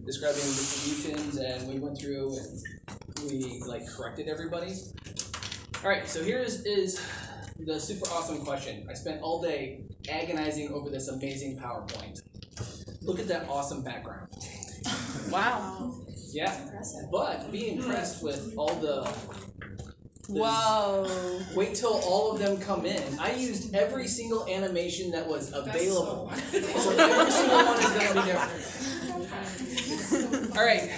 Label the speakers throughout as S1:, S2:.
S1: describing distributions, and we went through and we corrected everybody. All right, so here is the super awesome question. I spent all day agonizing over this amazing PowerPoint. Look at that awesome background.
S2: Wow.
S1: Yeah, but be impressed with all the
S2: Whoa.
S1: wait till all of them come in. I used every single animation that was available. So every single one is going to be different. All right,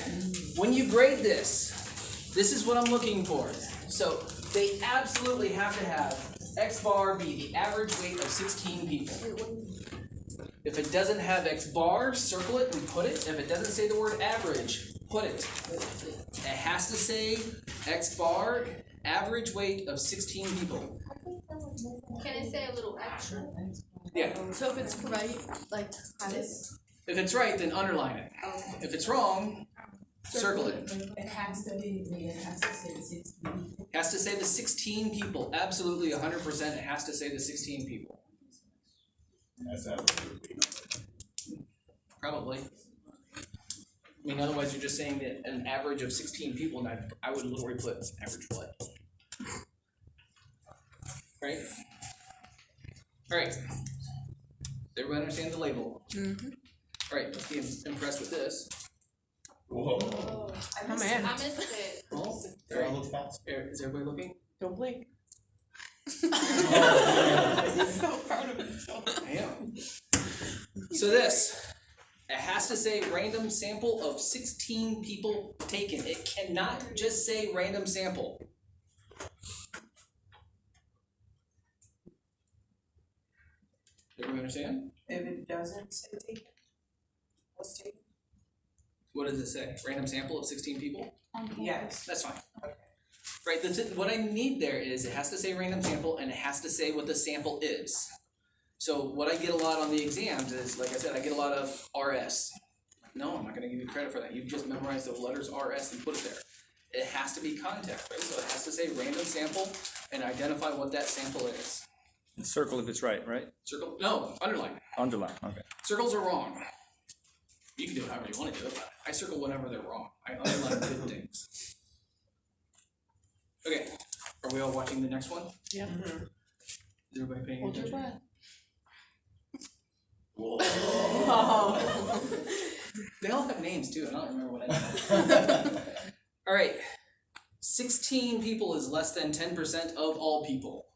S1: when you grade this is what I'm looking for. So they absolutely have to have X bar be the average weight of 16 people. If it doesn't have X bar, circle it and put it. If it doesn't say the word average, put it. It has to say X bar, average weight of 16 people.
S3: Can I say a little extra?
S1: Yeah.
S2: So if it's right,
S1: If it's right, then underline it. If it's wrong, circle it.
S4: It has to say the 16.
S1: Has to say the 16 people. Absolutely 100% it has to say the 16 people. Probably. I mean, otherwise you're just saying that an average of 16 people, and I would literally put average what? Right? Alright. Does everybody understand the label?
S2: Mm-hmm.
S1: Alright, let's be impressed with this.
S5: Whoa.
S3: I
S2: Oh,
S3: missed
S2: man.
S3: it. I missed it.
S1: Oh,
S5: Everyone look fast.
S1: is everybody looking?
S2: Don't blink.
S5: Oh,
S2: So proud of himself.
S1: I am. So this, it has to say random sample of 16 people taken. It cannot just say random sample. Everybody understand?
S4: If it doesn't say taken, what's taken?
S1: What does it say? Random sample of 16 people?
S4: Yes.
S1: That's fine.
S4: Okay.
S1: Right, what I need there is it has to say random sample and it has to say what the sample is. So what I get a lot on the exams is, like I said, I get a lot of RS. No, I'm not going to give you credit for that. You've just memorized the letters RS and put it there. It has to be context, right? So it has to say random sample and identify what that sample is.
S6: Circle if it's right?
S1: Circle, no, underline.
S6: Underline, okay.
S1: Circles are wrong. You can do it however you want to do it, but I circle whenever they're wrong. I underline good things. Okay, are we all watching the next one?
S2: Yeah.
S1: Is everybody paying
S2: Hold your
S1: attention?
S2: breath.
S1: Whoa. They all have names too, I don't remember what I named. Alright, 16 people is less than 10% of all people.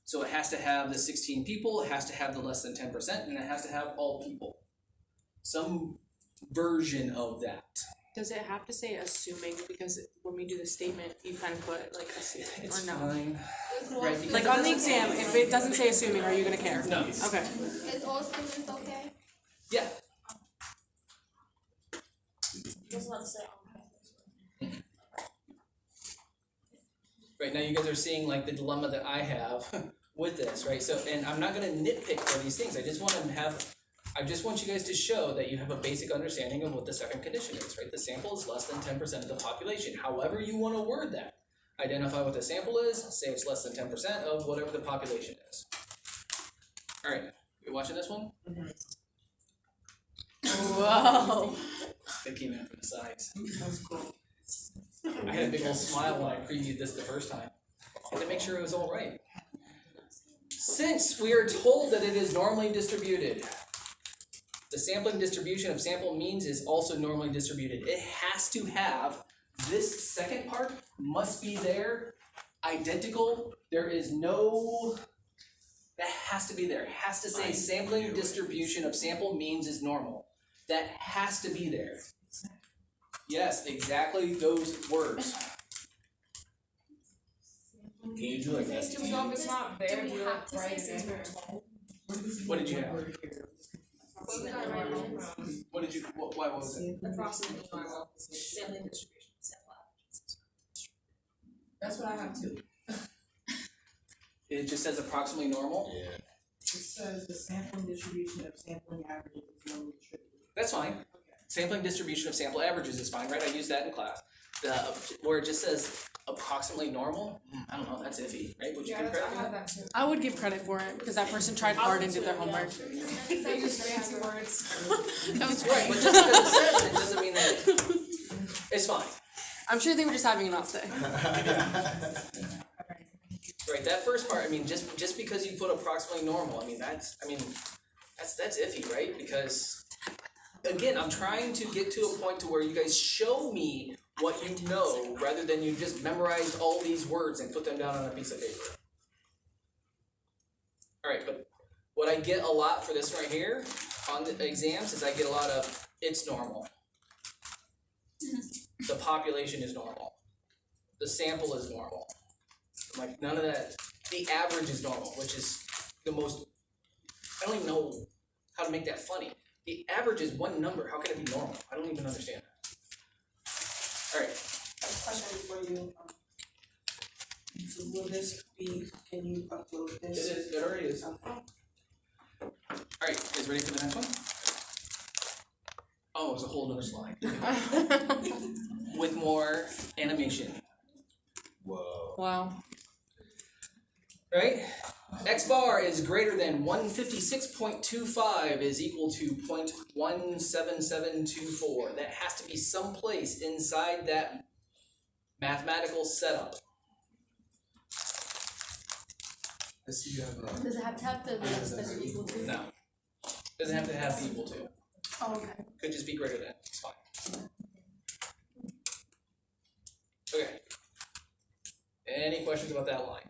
S1: So it has to have the 16 people, it has to have the less than 10%, and it has to have all people. Some version of that.
S2: Does it have to say assuming? Because when we do the statement, you kind of put assuming
S1: It's
S2: or no.
S1: fine. Right, because
S2: Like
S1: it
S2: on the
S1: doesn't-
S2: exam, if it doesn't say assuming, are you gonna care?
S1: No.
S2: Okay.
S3: Is all students okay?
S1: Yeah.
S3: Just want to say
S1: Right, now you guys are seeing the dilemma that I have with this, right? So, and I'm not gonna nitpick for these things. I just want you guys to show that you have a basic understanding of what the second condition is, right? The sample is less than 10% of the population. However you want to word that. Identify what the sample is, say it's less than 10% of whatever the population is. Alright, you watching this one?
S2: Whoa.
S1: They came in from the sides.
S4: That's cool.
S1: I had a big old smile when I previewed this the first time. I had to make sure it was all right. Since we are told that it is normally distributed, the sampling distribution of sample means is also normally distributed. It has to have, this second part must be there, identical. There is no, that has to be there. It has to say sampling distribution of sample means is normal. That has to be there. Yes, exactly those words.
S5: Can you do like that?
S4: If it's not there,
S3: Do we
S4: do
S3: have
S4: it
S3: to
S4: right
S3: say
S4: there.
S1: What did you have? What did you, why was it?
S7: Approximately normal sampling distribution of sample averages.
S4: That's what I have too.
S1: It just says approximately normal?
S5: Yeah.
S4: It says the sampling distribution of sampling averages is normally distributed.
S1: That's fine. Sampling distribution of sample averages is fine, right? I used that in class. Where it just says approximately normal, I don't know, that's iffy, right? Would you give credit for that?
S4: that too.
S2: I would give credit for it because that person tried hard and did their homework.
S4: They use fancy words.
S2: That was
S1: Right,
S2: great.
S1: but just because it says it It's fine.
S2: I'm sure they were just having an off day.
S1: Right, that first part, I mean, just because you put approximately normal, I mean, that's iffy, right? Because, again, I'm trying to get to a point to where you guys show me what you know, rather than you just memorize all these words and put them down on a piece of paper. Alright, but what I get a lot for this right here, on the exams, is I get a lot of, it's normal. The population is normal. The sample is normal. Like, none of that. The average is normal, which is the most, I don't even know how to make that funny. The average is one number. How can it be normal? I don't even understand that. Alright.
S4: I have a question for you. So will this be, can you upload this?
S1: It already is.
S4: Okay.
S1: Alright, you guys ready for the next one? Oh, it's a whole other slide. With more animation.
S5: Whoa.
S2: Wow.
S1: Right? X bar is greater than 156.25 is equal to 0.17724. That has to be someplace inside that mathematical setup.
S5: I see you have
S3: Does it have to have the less than or equal to?
S1: No. Doesn't have to have the equal to.
S3: Oh, okay.
S1: Could just be greater than. It's fine. Okay. Any questions about that line?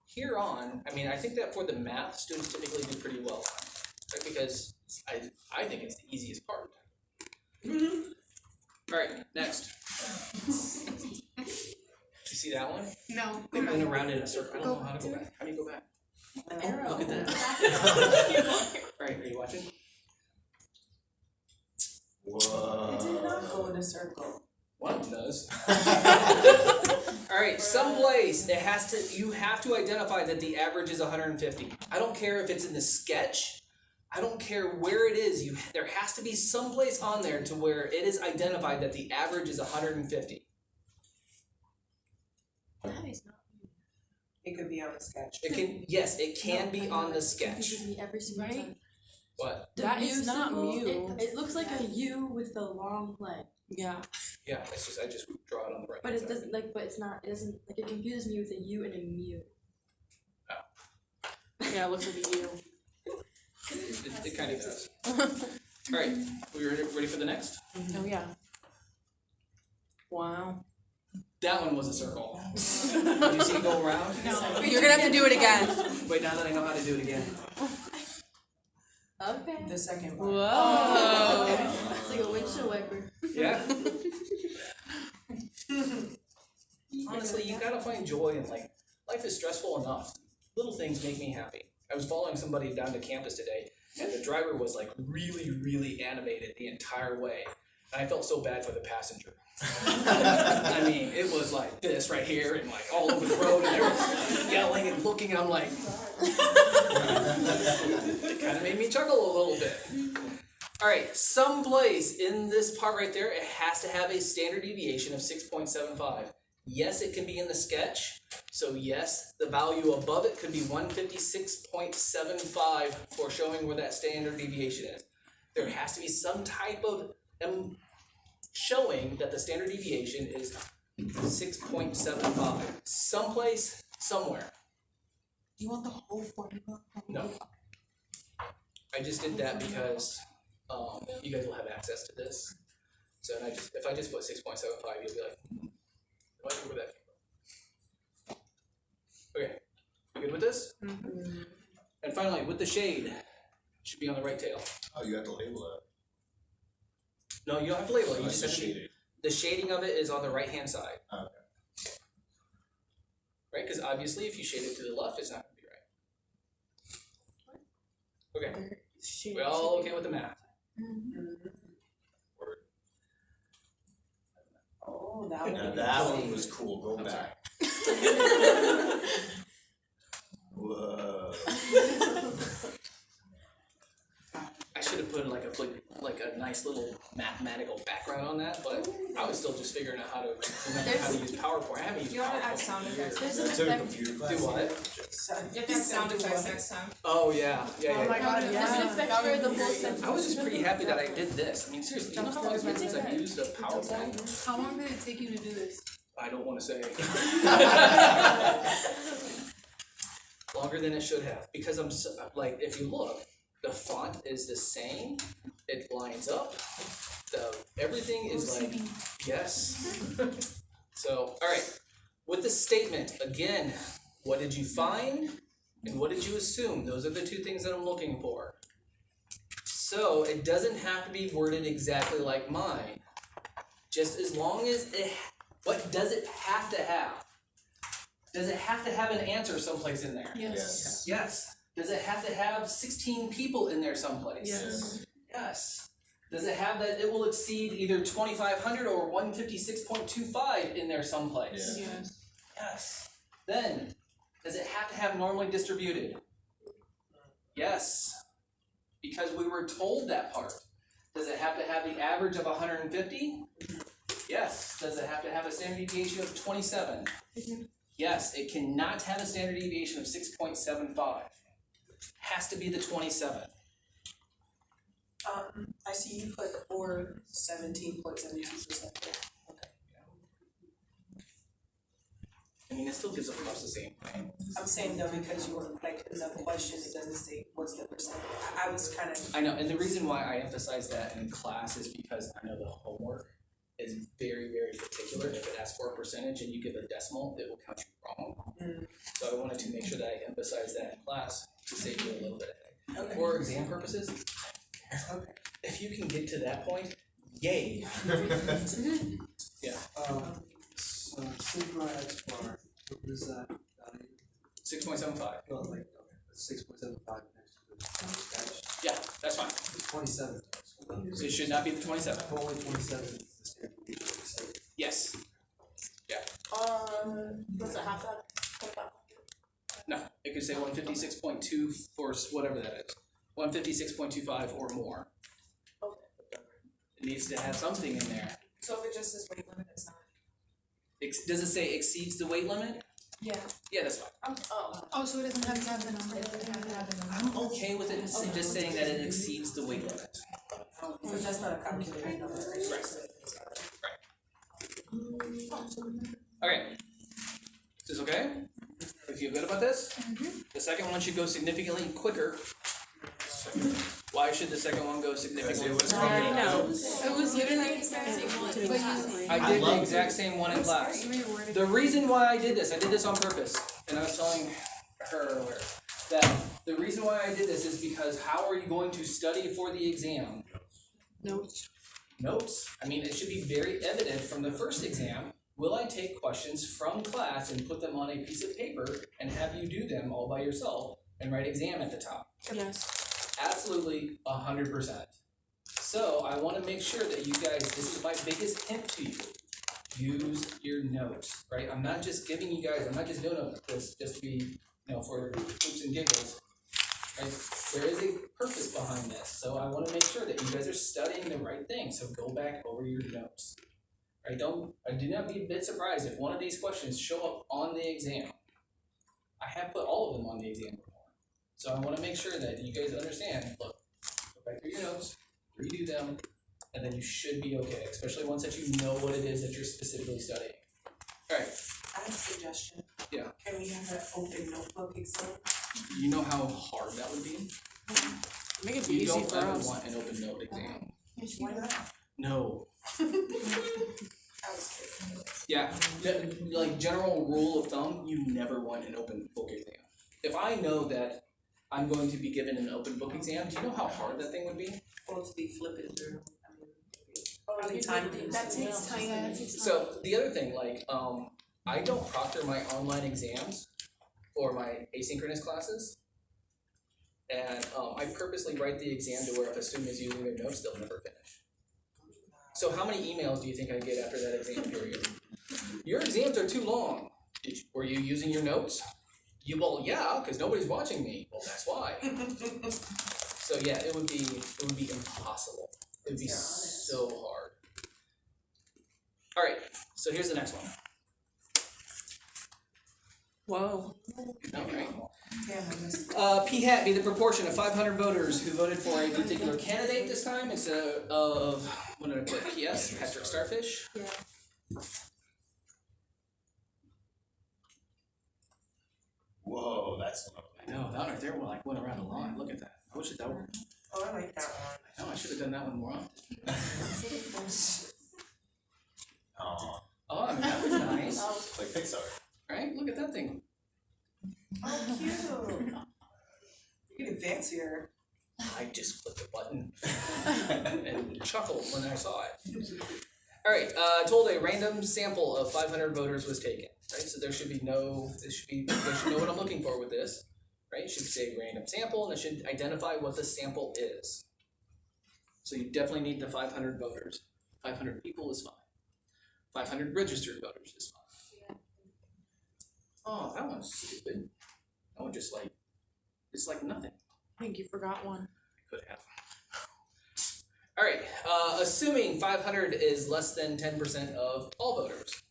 S1: Here on, I mean, I think that for the math, students typically do pretty well on, right? Because I think it's the easiest part. Alright, next. Did you see that one?
S2: No.
S1: They went around in a circle. I don't know how to go back. How do you go back?
S4: Arrow.
S1: Look at that. Alright, are you watching?
S4: It did
S5: Whoa.
S4: not go in a circle.
S1: One of them does. Alright, someplace it has to, you have to identify that the average is 150. I don't care if it's in the sketch. I don't care where it is. There has to be someplace on there to where it is identified that the average is 150.
S2: That is not.
S4: It could be on the sketch.
S1: It can, yes, it can be on the sketch.
S3: Confuses me every single
S2: Right?
S3: time.
S1: What?
S3: The
S2: That
S3: mu
S2: is not
S3: symbol,
S2: mu.
S3: It looks like a U with a long leg,
S2: Yeah.
S1: Yeah, it's just I just draw it on the right.
S3: but it
S1: side.
S3: doesn't like. But it's not. It doesn't like. It confuses me with a U and a mu.
S2: Yeah, it looks like a U.
S1: It kind of does. Alright, we ready for the next?
S2: Oh yeah. Wow.
S1: That one was a circle. Did you see it go around?
S2: No. You're gonna have to do it again.
S1: Wait, now that I know how to do it again.
S3: Okay.
S4: The second one.
S2: Whoa.
S3: It's like a windshield wiper.
S1: Yeah. Honestly, you gotta find joy in life. Life is stressful enough. Little things make me happy. I was following somebody down to campus today, and the driver was like really, really animated the entire way. And I felt so bad for the passenger. I mean, it was like this right here and like all over the road, and they were yelling and looking, and I'm like, it kind of made me chuckle a little bit. All right, someplace in this part right there, it has to have a standard deviation of 6.75. Yes, it can be in the sketch. So yes, the value above it could be 156.75 for showing where that standard deviation is. There has to be some type of showing that the standard deviation is 6.75. Someplace, somewhere.
S4: Do you want the whole formula?
S1: No. I just did that because you guys will have access to this. So if I just put 6.75, you'll be like, I wonder where that came from. Okay, you good with this?
S2: Mm-hmm.
S1: And finally, with the shade, should be on the right tail.
S5: Oh, you have to label it.
S1: No, you don't have to label it. You
S5: That's
S1: just
S5: the
S1: have to.
S5: shading.
S1: The shading of it is on the right hand side.
S5: Okay.
S1: Right? Because obviously, if you shade it to the left, it's not going to be right. Okay, we're all okay with the math.
S5: Word.
S4: Oh, that
S5: Now
S4: one.
S5: that one was cool. Go back. Whoa.
S1: I should have put like a nice little mathematical background on that, but I was still just figuring out how to remember how to use PowerPoint. I haven't used
S2: You wanna add
S1: PowerPoint
S2: sound
S1: in
S2: effects?
S1: years.
S2: There's an
S5: That's in a
S2: effect,
S5: computer class.
S1: Do what?
S2: you have to have sound effects next time.
S1: Oh, yeah, yeah,
S4: Oh my
S1: yeah.
S4: god,
S2: There's
S4: yeah.
S2: an effect where the whole sentence.
S1: I was just pretty happy that I did this. I mean, seriously, you know how long since I've used a PowerPoint?
S2: How long did it take you to do this?
S1: I don't wanna say. Longer than it should have, because I'm so, like, if you look, the font is the same, it lines up, everything is like, yes. So, alright, with the statement, again, what did you find and what did you assume? Those are the two things that I'm looking for. So, it doesn't have to be worded exactly like mine. Just as long as what does it have to have? Does it have to have an answer someplace in there?
S5: Yes.
S1: Yes. Does it have to have 16 people in there someplace?
S2: Yes.
S1: Yes. Does it have that it will exceed either 2,500 or 156.25 in there someplace?
S2: Yes.
S1: Yes. Then, does it have to have normally distributed? Yes. Because we were told that part. Does it have to have the average of 150? Yes. Does it have to have a standard deviation of 27? Yes. It cannot have a standard deviation of 6.75. Has to be the 27.
S4: I see you put or 17.72%. Okay.
S1: I mean, it still gives across the same thing.
S4: I'm saying though, because you were like in the question, it doesn't say what's the percent. I was kind of.
S1: I know, and the reason why I emphasize that in class is because I know the homework is very, very particular. If it asks for a percentage and you give a decimal, it will count you wrong. So I wanted to make sure that I emphasize that in class to save you a little bit of headache. For exam purposes,
S4: Okay.
S1: if you can get to that point, yay. Yeah,
S8: So sigma x bar, what is that value?
S1: 6.75.
S8: Well, like, okay, that's 6.75 next to the dash.
S1: Yeah, that's fine.
S8: It's 27.
S1: So it should not be the 27.
S8: Only 27 is the standard deviation, so
S1: Yes.
S2: Does it have that?
S1: No, it could say 156.2 or whatever that is. 156.25 or more.
S2: Okay.
S1: It needs to have something in there.
S7: So if it just says weight limit, it's not.
S1: Does it say exceeds the weight limit?
S7: Yeah.
S1: Yeah, that's fine.
S2: Oh, so it doesn't have to have the number?
S1: I'm okay with it just saying that it exceeds the weight limit.
S4: Because that's not a calculated number.
S1: Okay. Is this okay? You feel good about this? The second one should go significantly quicker. Why should the second one go significantly quicker?
S2: I know. It was literally the same one.
S1: I did the exact same one in class. The reason why I did this on purpose, and I was telling her earlier, that the reason why I did this is because how are you going to study for the exam?
S2: Notes.
S1: Notes. I mean, it should be very evident from the first exam. Will I take questions from class and put them on a piece of paper and have you do them all by yourself and write exam at the top?
S2: Yes.
S1: Absolutely 100%. So I want to make sure that you guys, this is my biggest hint to you. Use your notes, right? I'm not just giving you guys, I'm not just doing this just to be, for hoops and giggles. Right? There is a purpose behind this. So I want to make sure that you guys are studying the right thing. So go back over your notes. Right? Do not be a bit surprised if one of these questions show up on the exam. I have put all of them on the exam before. So I want to make sure that you guys understand, look, go back through your notes, redo them, and then you should be okay, especially once that you know what it is that you're specifically studying. Alright,
S4: I have a suggestion.
S1: Yeah.
S4: Can we have an open notebook exam?
S1: you know how hard that would be?
S2: Make it
S1: You
S2: easy
S1: don't
S2: for
S1: ever
S2: us.
S1: want an open note exam.
S4: Why not?
S1: No.
S4: I was kidding.
S1: Yeah, like general rule of thumb, you never want an open book exam. If I know that I'm going to be given an open book exam, do you know how hard that thing would be?
S4: Well, to be flipping through.
S2: Oh,
S4: you
S2: time
S4: did-
S2: that takes time. Yeah, that takes time.
S1: So the other thing, I don't proctor my online exams for my asynchronous classes. And I purposely write the exam to where if a student is using their notes, they'll never finish. So how many emails do you think I get after that exam period? Your exams are too long. Were you using your notes? Well, yeah, because nobody's watching me. Well, that's why. So yeah, it would be impossible, It'd be
S4: They're honest.
S1: so hard. Alright, so here's the next one.
S2: Whoa.
S1: Alright.
S4: Yeah, I missed.
S1: P hat be the proportion of 500 voters who voted for a particular candidate this time instead of, what did I put, PS, Patrick Starfish?
S2: Yeah.
S5: Whoa, that's lovely.
S1: I know, that right there went around a lot, look at that. I wish that were,
S4: Oh, I like that one.
S1: I know, I should have done that one more often.
S5: Aw,
S1: Oh, I mean, that was nice,
S5: like Pixar.
S1: right? Look at that thing.
S4: Oh, cute. You're getting fancier.
S1: I just clicked the button and chuckled when I saw it. Alright, told a random sample of 500 voters was taken, right? So there should be no, they should know what I'm looking for with this, right? It should say random sample and it should identify what the sample is. So you definitely need the 500 voters. 500 people is fine. 500 registered voters is fine. Oh, that one's stupid. That one just like, it's like nothing.
S2: I think you forgot one.
S1: Could have. Alright, assuming 500 is less than 10% of all voters.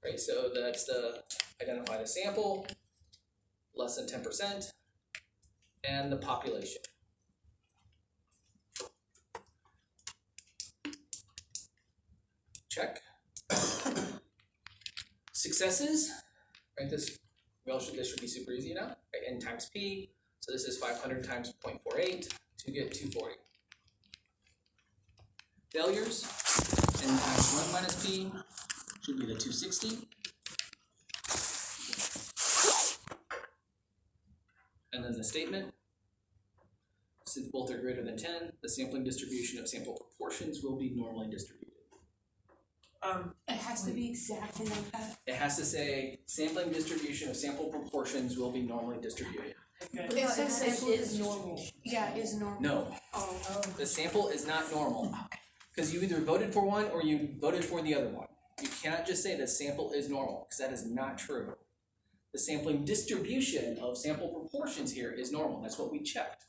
S1: Right, so that's the identify the sample, less than 10%, and the population. Check. Successes, right? This should be super easy now. Right, N times P. So this is 500 times 0.48 to get 240. Failures, N times 1 minus P should be the 260. And then the statement, since both are greater than 10, the sampling distribution of sample proportions will be normally distributed.
S2: It has to be exactly like that.
S1: It has to say sampling distribution of sample proportions will be normally distributed.
S4: Okay.
S2: It says sample
S3: is normal.
S2: Yeah, is normal.
S1: No,
S2: Oh.
S1: the sample is not normal. Because you either voted for one or you voted for the other one. You cannot just say the sample is normal, because that is not true. The sampling distribution of sample proportions here is normal. That's what we checked.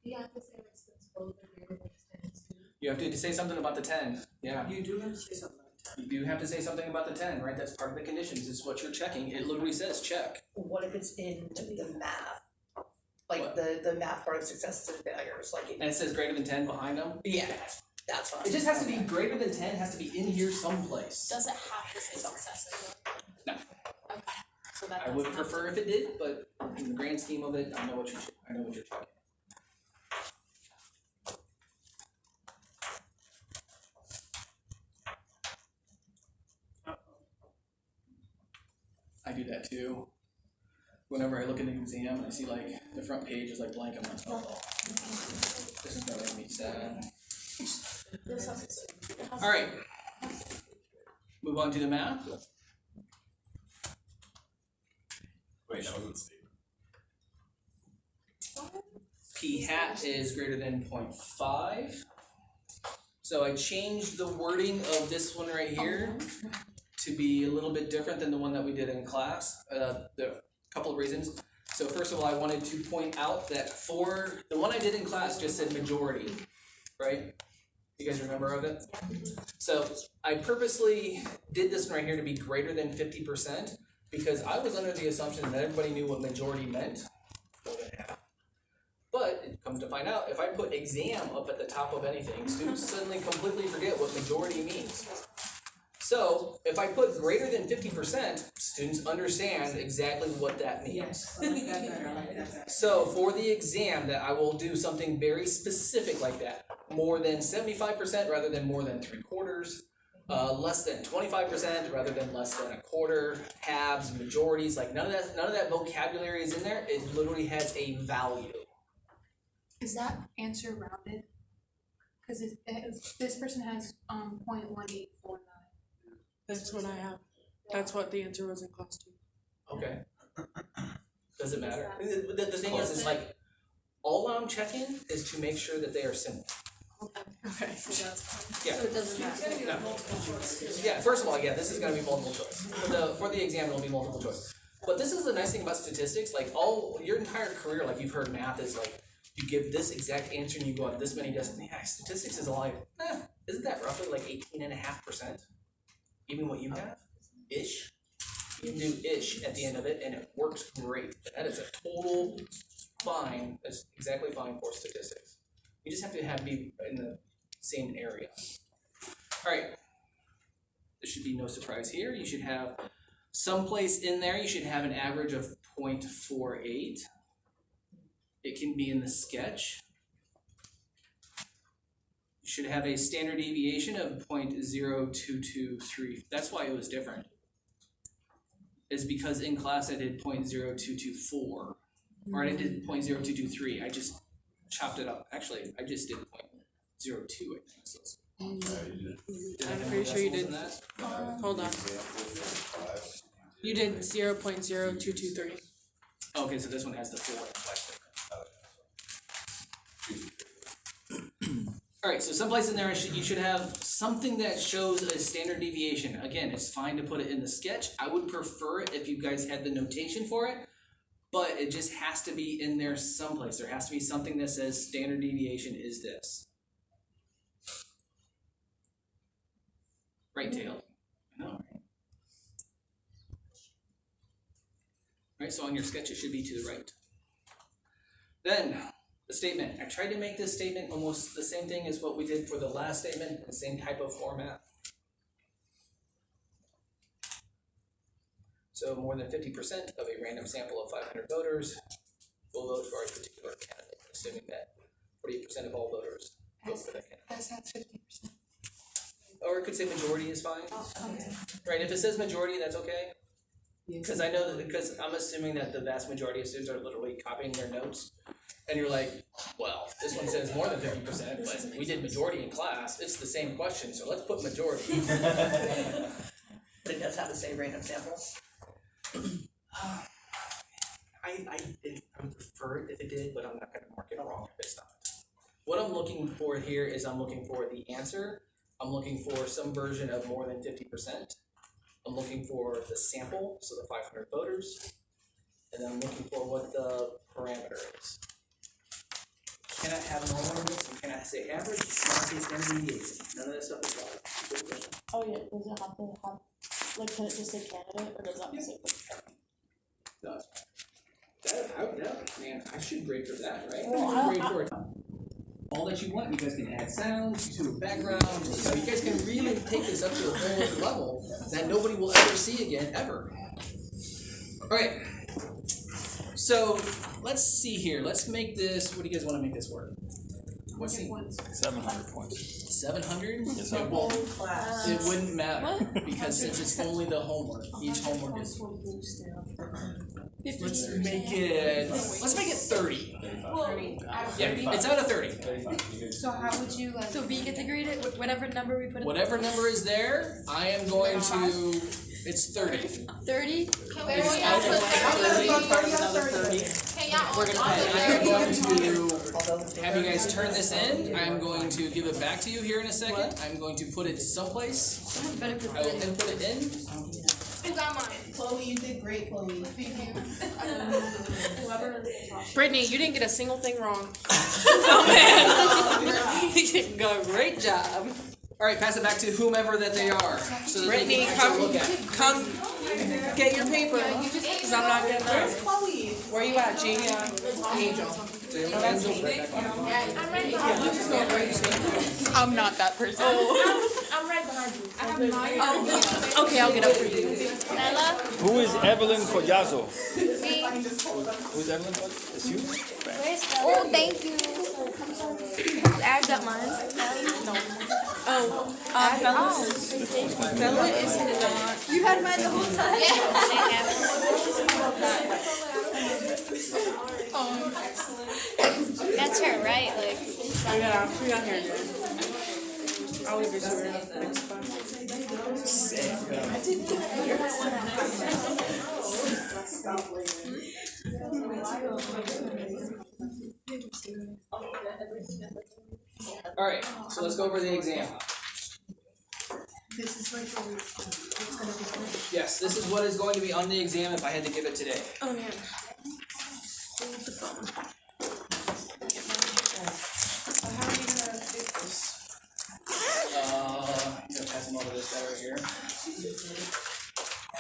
S7: You have to say like since both are greater than 10 too.
S1: You have to say something about the 10. Yeah.
S4: You do have to say something about that.
S1: You do have to say something about the 10, right? That's part of the conditions. It's what you're checking. It literally says check.
S9: What if it's in the math?
S1: What?
S9: Like the math part of successes and failures, like,
S1: And it says greater than 10 behind them.
S9: yeah, that's fine.
S1: It just has to be greater than 10, has to be in here someplace.
S7: Does it have to say successive?
S1: No.
S7: Okay, so that
S1: I would prefer if it did, but in the grand scheme of it, I know what you're checking. I do that too. Whenever I look at an exam and I see like the front page is like blank, I'm like, oh, this is gonna make me sad. Alright. Move on to the math.
S5: Wait, that wasn't Steve.
S1: P hat is greater than 0.5. So I changed the wording of this one right here to be a little bit different than the one that we did in class. There are a couple of reasons. So first of all, I wanted to point out that for the one I did in class just said majority, right? You guys remember of it? So I purposely did this one right here to be greater than 50% because I was under the assumption that everybody knew what majority meant. But it comes to find out, if I put exam up at the top of anything, students suddenly completely forget what majority means. So if I put greater than 50%, students understand exactly what that means.
S4: Yes, I like that better, I like that better.
S1: So for the exam, that I will do something very specific like that. More than 75% rather than more than 3/4. Less than 25% rather than less than 1/4. Halves, majorities, like none of that vocabulary is in there. It literally has a value.
S2: Is that answer rounded? Cause if this person has 0.1849.
S10: That's what I have. That's what the answer was in class too.
S1: Okay. Does it matter? The thing is like, all I'm checking is to make sure that they are simple.
S2: Okay.
S3: So that's fine.
S1: Yeah.
S3: So it doesn't matter.
S1: No. Yeah, first of all, yeah, this is gonna be multiple choice. For the exam, it'll be multiple choice. But this is the nice thing about statistics, like all, your entire career, like you've heard math is like, you give this exact answer and you go on this many decimals. Yeah, statistics is like, isn't that roughly like 18.5%? Even what you have? Ish? You can do ish at the end of it and it works great. That is a total fine, that's exactly fine for statistics. You just have to be in the same area. Alright. There should be no surprise here. You should have someplace in there, you should have an average of 0.48. It can be in the sketch. You should have a standard deviation of 0.0223. That's why it was different. Is because in class I did 0.0224. Or I did 0.0223. I just chopped it up. Actually, I just did 0.02, I think. So
S2: I'm pretty sure you did.
S1: that.
S2: Hold on. You did 0.0223.
S1: Okay, so this one has the 4. Alright, so someplace in there you should have something that shows a standard deviation. Again, it's fine to put it in the sketch. I would prefer it if you guys had the notation for it, but it just has to be in there someplace. There has to be something that says standard deviation is this. Right tail. I know, right? Right, so on your sketch it should be to the right. Then, the statement. I tried to make this statement almost the same thing as what we did for the last statement, the same type of format. So more than 50% of a random sample of 500 voters will vote for a particular candidate, assuming that 48% of all voters vote for that candidate.
S10: Does have 50%.
S1: Or it could say majority is fine.
S10: Okay.
S1: Right, if it says majority, that's okay. Because I know that, because I'm assuming that the vast majority of students are literally copying their notes. And you're like, well, this one says more than 50%, but we did majority in class. It's the same question, so let's put majority.
S9: But it does have to say random sample.
S1: I would prefer it if it did, but I'm not going to mark it wrong if it's not. What I'm looking for here is I'm looking for the answer. I'm looking for some version of more than 50%. I'm looking for the sample, so the 500 voters. And then I'm looking for what the parameter is. Can I have normal index and can I say average? Can I say standard deviation? None of that stuff is valid.
S10: Oh yeah, does it have to have, like, can it just say candidate, or does that have to say?
S1: No, man, I should grade for that, right?
S10: Well,
S1: I should grade for it. All that you want, you guys can add sounds to a background, so you guys can really take this up to a whole other level that nobody will ever see again, ever. Alright, so let's see here, let's make this, what do you guys want to make this work? What's the
S6: 700 points.
S1: 700?
S6: Yes,
S1: It
S6: sir.
S1: won't,
S9: Class.
S1: it wouldn't matter, because since it's only the homework, each homework is. Let's make it 30. Yeah, it's out of 30.
S3: So how would you like? So we get to grade it, whatever number we put in.
S1: Whatever number is there, I am going to, it's 30.
S3: 30?
S1: It's out of 30. I am going to have you guys turn this in. I'm going to give it back to you here in a second. I'm going to put it someplace. I will input it in.
S7: Who got mine?
S4: Chloe, you did great, Chloe.
S2: Brittany, you didn't get a single thing wrong. Oh man, you did a great job.
S1: All right, pass it back to whomever that they are, so that
S2: Brittany,
S1: they can actually look at it.
S2: come get your paper, because I'm not getting
S4: Where's
S2: mine.
S4: Chloe?
S2: Where you at, G?
S4: Angel.
S1: So Angel's right back on.
S7: I'm right behind you.
S2: I'm not that person.
S7: I'm right behind you. I have mine.
S2: Oh, okay, I'll get up for you.
S7: Bella?
S6: Who is Evelyn Collazo?
S7: Me.
S6: Who's Evelyn Collazo? It's you?
S7: Where's Bella? Oh, thank you. Add that mine.
S2: Oh, Bella is not.
S3: You had mine the whole time?
S7: That's her, right? Like.
S2: We got hair done. I'll leave it to her next class.
S1: Alright, so let's go over the exam.
S3: This is like it's gonna be finished.
S1: Yes, this is what is going to be on the exam if I had to give it today.
S2: Oh man. Hold the phone.
S4: So how are you gonna fix this?
S1: I'm gonna pass them over this guy right here.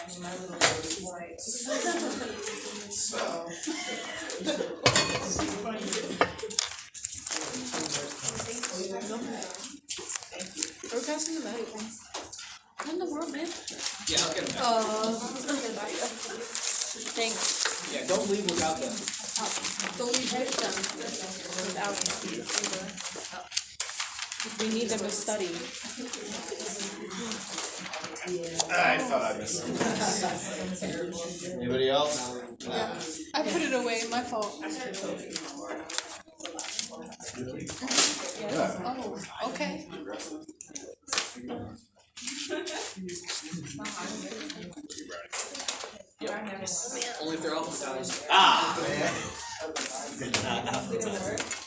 S4: And my little white. So.
S2: We're passing the bag. What in the world, man?
S1: Yeah, I'll get them back.
S2: Thanks.
S1: Yeah, don't leave without them.
S2: Don't leave with them without them. We need them to study.
S5: I thought I missed something. Anybody else? No.
S2: I put it away, my fault.
S5: Yeah.
S2: Oh, okay.
S1: Yep. Only if they're alphabetized.
S5: Ah, man. Did not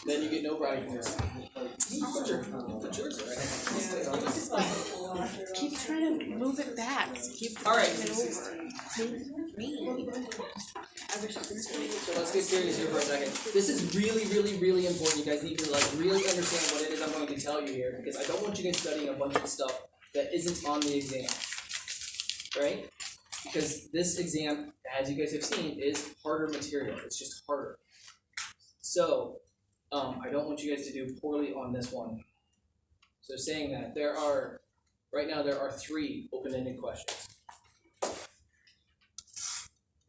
S1: Then you get no brownie points. Put yours right.
S2: Keep trying to move it back. Keep
S1: Alright.
S2: moving it over.
S1: So let's get serious here for a second. This is really, really, really important. You guys need to really understand what it is I'm going to tell you here, because I don't want you guys studying a bunch of stuff that isn't on the exam. Right? Because this exam, as you guys have seen, is harder material. It's just harder. So, I don't want you guys to do poorly on this one. So saying that, right now there are 3 open-ended questions.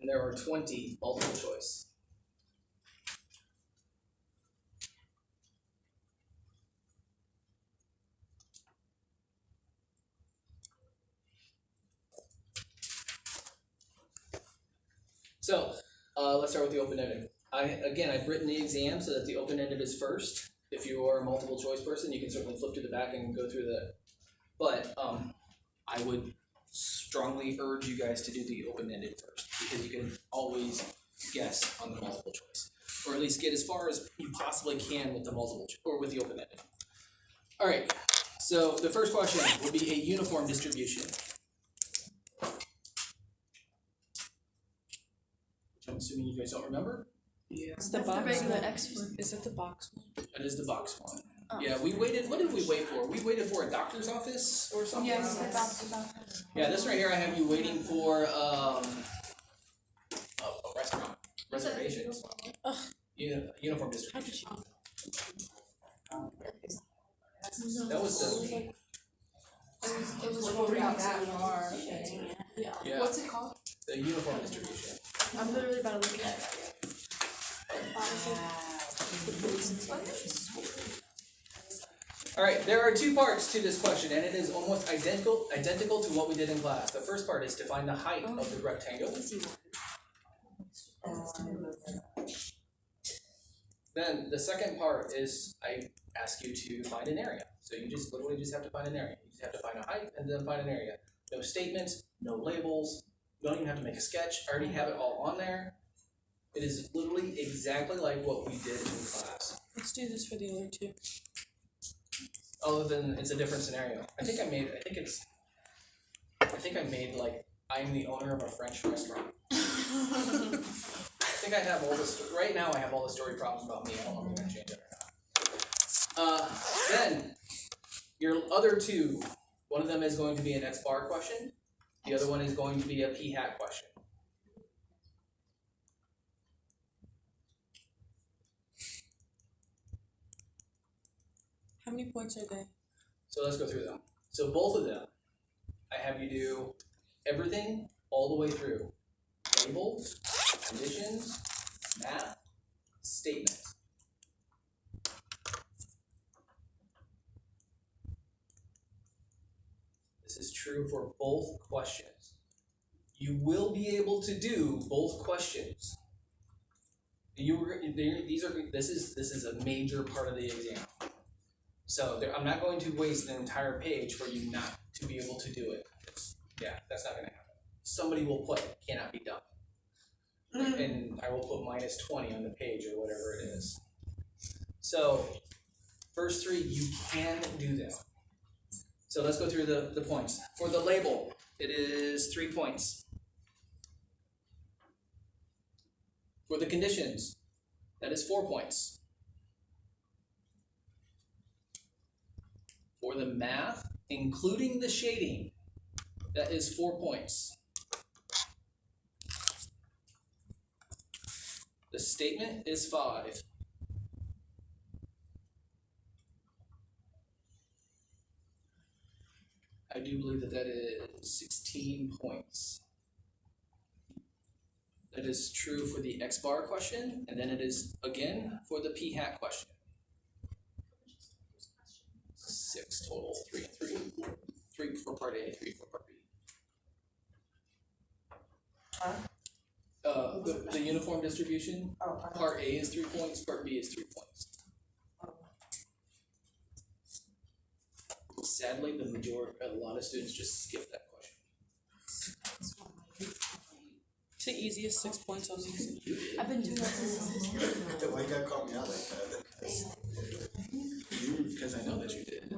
S1: And there are 20 multiple choice. So, let's start with the open-ended. I've written the exam so that the open-ended is first. If you are a multiple choice person, you can certainly flip to the back and go through but I would strongly urge you guys to do the open-ended first, because you can always guess on the multiple choice, or at least get as far as you possibly can with the multiple or with the open-ended. All right. So the first question will be a uniform distribution. I'm assuming you guys don't remember.
S4: Yeah.
S2: It's the
S3: That's
S2: box
S3: the regular
S2: one.
S3: X one.
S2: Is it the box one?
S1: That is the box one.
S3: Oh.
S1: Yeah, we waited. What did we wait for? We waited for a doctor's office or something.
S4: Yes,
S1: Yeah, this right here, I have you waiting for a restaurant reservation. Uniform
S2: How
S1: distribution.
S2: did you?
S1: That was the
S4: it was over that far.
S1: yeah
S3: What's it called?
S1: the uniform distribution.
S3: I'm literally about to look at it.
S1: All right, there are 2 parts to this question, and it is almost identical to what we did in class. The first part is to find the height of the rectangle. Then the second part is I ask you to find an area. So you just literally just have to find an area. You just have to find a height and then find an area. No statements, no labels. You don't even have to make a sketch. I already have it all on there. It is literally exactly like what we did in class.
S2: Let's do this for the other 2.
S1: Other than it's a different scenario. I think I made like I'm the owner of a French restaurant. I think I have all this right now. I have all the story problems about me. I don't know if I'm gonna change it or not. Then your other 2, one of them is going to be an X bar question. The other one is going to be a P hat question.
S2: How many points are they?
S1: So let's go through them. So both of them, I have you do everything all the way through. Labels, conditions, math, statements. This is true for both questions. You will be able to do both questions. This is a major part of the exam. So I'm not going to waste an entire page for you not to be able to do it. Yeah, that's not going to happen. Somebody will put cannot be done. And I will put -20 on the page or whatever it is. So First three, you can do them. So let's go through the points. For the label, it is 3 points. For the conditions, that is 4 points. For the math, including the shading, that is 4 points. The statement is 5. I do believe that is 16 points. That is true for the X bar question, and then it is again for the P hat question. 6 total, 3 and 3. 3 for part A, 3 for part B. The uniform distribution, part A is 3 points, part B is 3 points. Sadly, a lot of students just skip that question.
S2: It's the easiest 6 points on these.
S3: I've been doing that since
S5: Why you gotta call me out like that?
S1: Because I know that you did.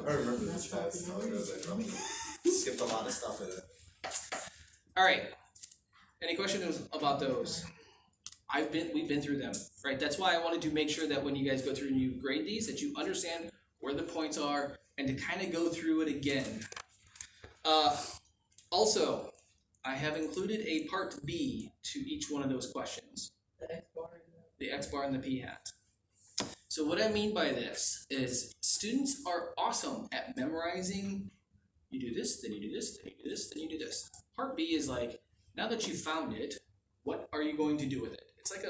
S5: I remember this fast. I skipped a lot of stuff in it.
S1: Alright. Any questions about those? We've been through them, right? That's why I wanted to make sure that when you guys go through and you grade these, that you understand where the points are and to kind of go through it again. Also, I have included a part B to each one of those questions. The X bar and the P hat. So what I mean by this is students are awesome at memorizing. You do this, then you do this, then you do this, then you do this. Part B is like, now that you found it, what are you going to do with it? It's like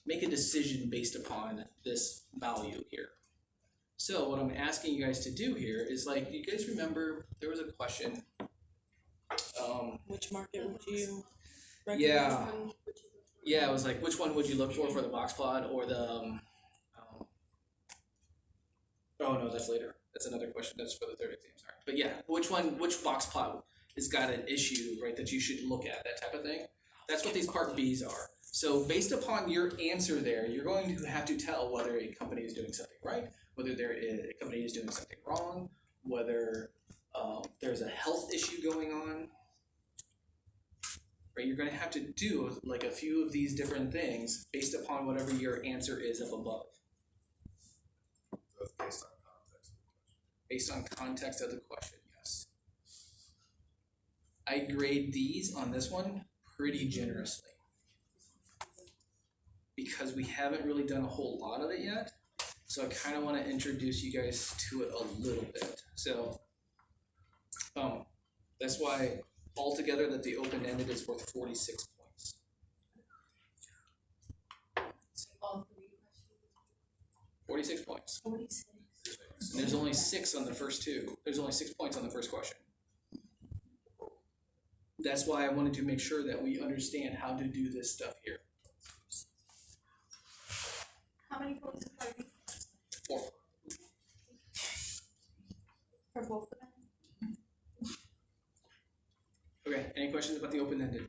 S1: make a decision based upon this value here. So what I'm asking you guys to do here is like, you guys remember there was a question.
S2: Which market would you recommend?
S1: Yeah, it was like, which one would you look for the box plot or the, oh no, that's later. That's another question, that's for the third exam, sorry. But yeah, which box plot has got an issue, right, that you should look at, that type of thing. That's what these part Bs are. So based upon your answer there, you're going to have to tell whether a company is doing something right, whether a company is doing something wrong, whether there's a health issue going on. Right, you're going to have to do like a few of these different things based upon whatever your answer is up above.
S5: Based on context.
S1: Based on context of the question, yes. I grade these on this one pretty generously because we haven't really done a whole lot of it yet. So I kind of want to introduce you guys to it a little bit. So that's why altogether that the open-ended is worth 46 points.
S3: all 3 questions.
S1: 46 points.
S3: 46.
S1: And there's only 6 on the first 2. There's only 6 points on the first question. That's why I wanted to make sure that we understand how to do this stuff here.
S3: How many points is part B?
S1: 4.
S3: For both of them?
S1: Okay, any questions about the open-ended?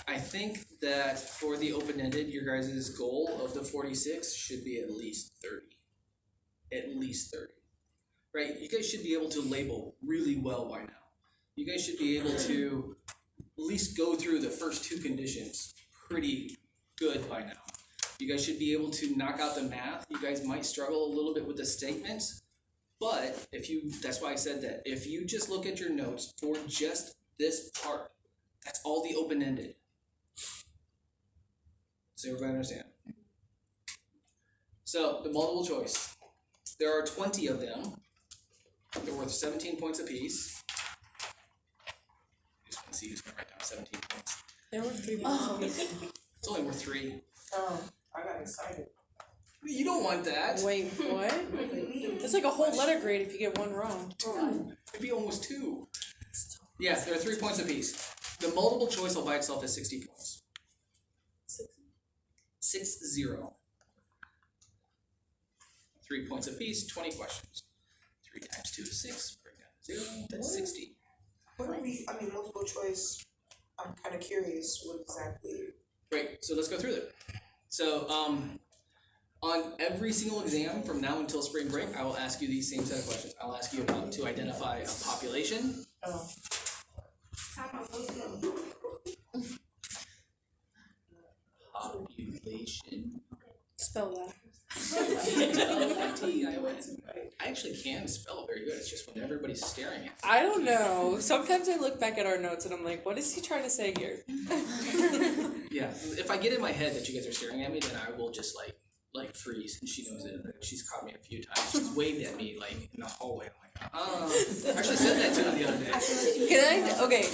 S1: I think that for the open-ended, your guys' goal of the 46 should be at least 30. At least 30. Right? You guys should be able to label really well by now. You guys should be able to at least go through the first 2 conditions pretty good by now. You guys should be able to knock out the math. You guys might struggle a little bit with the statements, but that's why I said that. If you just look at your notes for just this part, that's all the open-ended. Does everybody understand? So, the multiple choice. There are 20 of them. They're worth 17 points apiece. I just want to see who's going to write down 17 points.
S2: There were 3 points.
S1: It's only worth 3.
S4: I got excited.
S1: You don't want that.
S2: Wait, what? That's like a whole letter grade if you get 1 wrong.
S1: 2. It'd be almost 2. Yeah, there are 3 points apiece. The multiple choice all by itself is 60 points. 6-0. 3 points apiece, 20 questions. 3 times 2 is 6. Break down to 0. That's 60.
S4: What are we, multiple choice, I'm kind of curious what exactly.
S1: Great, so let's go through it. So, on every single exam from now until spring break, I will ask you these same set of questions. I'll ask you about to identify a population.
S4: Oh.
S1: Population.
S2: Spell that.
S1: I actually can spell very good. It's just when everybody's staring at me.
S2: I don't know. Sometimes I look back at our notes and I'm like, what is he trying to say here?
S1: Yeah, if I get in my head that you guys are staring at me, then I will just like freeze, and she knows it. She's caught me a few times. She's waved at me like in the hallway. I'm like, I actually said that to her the other day.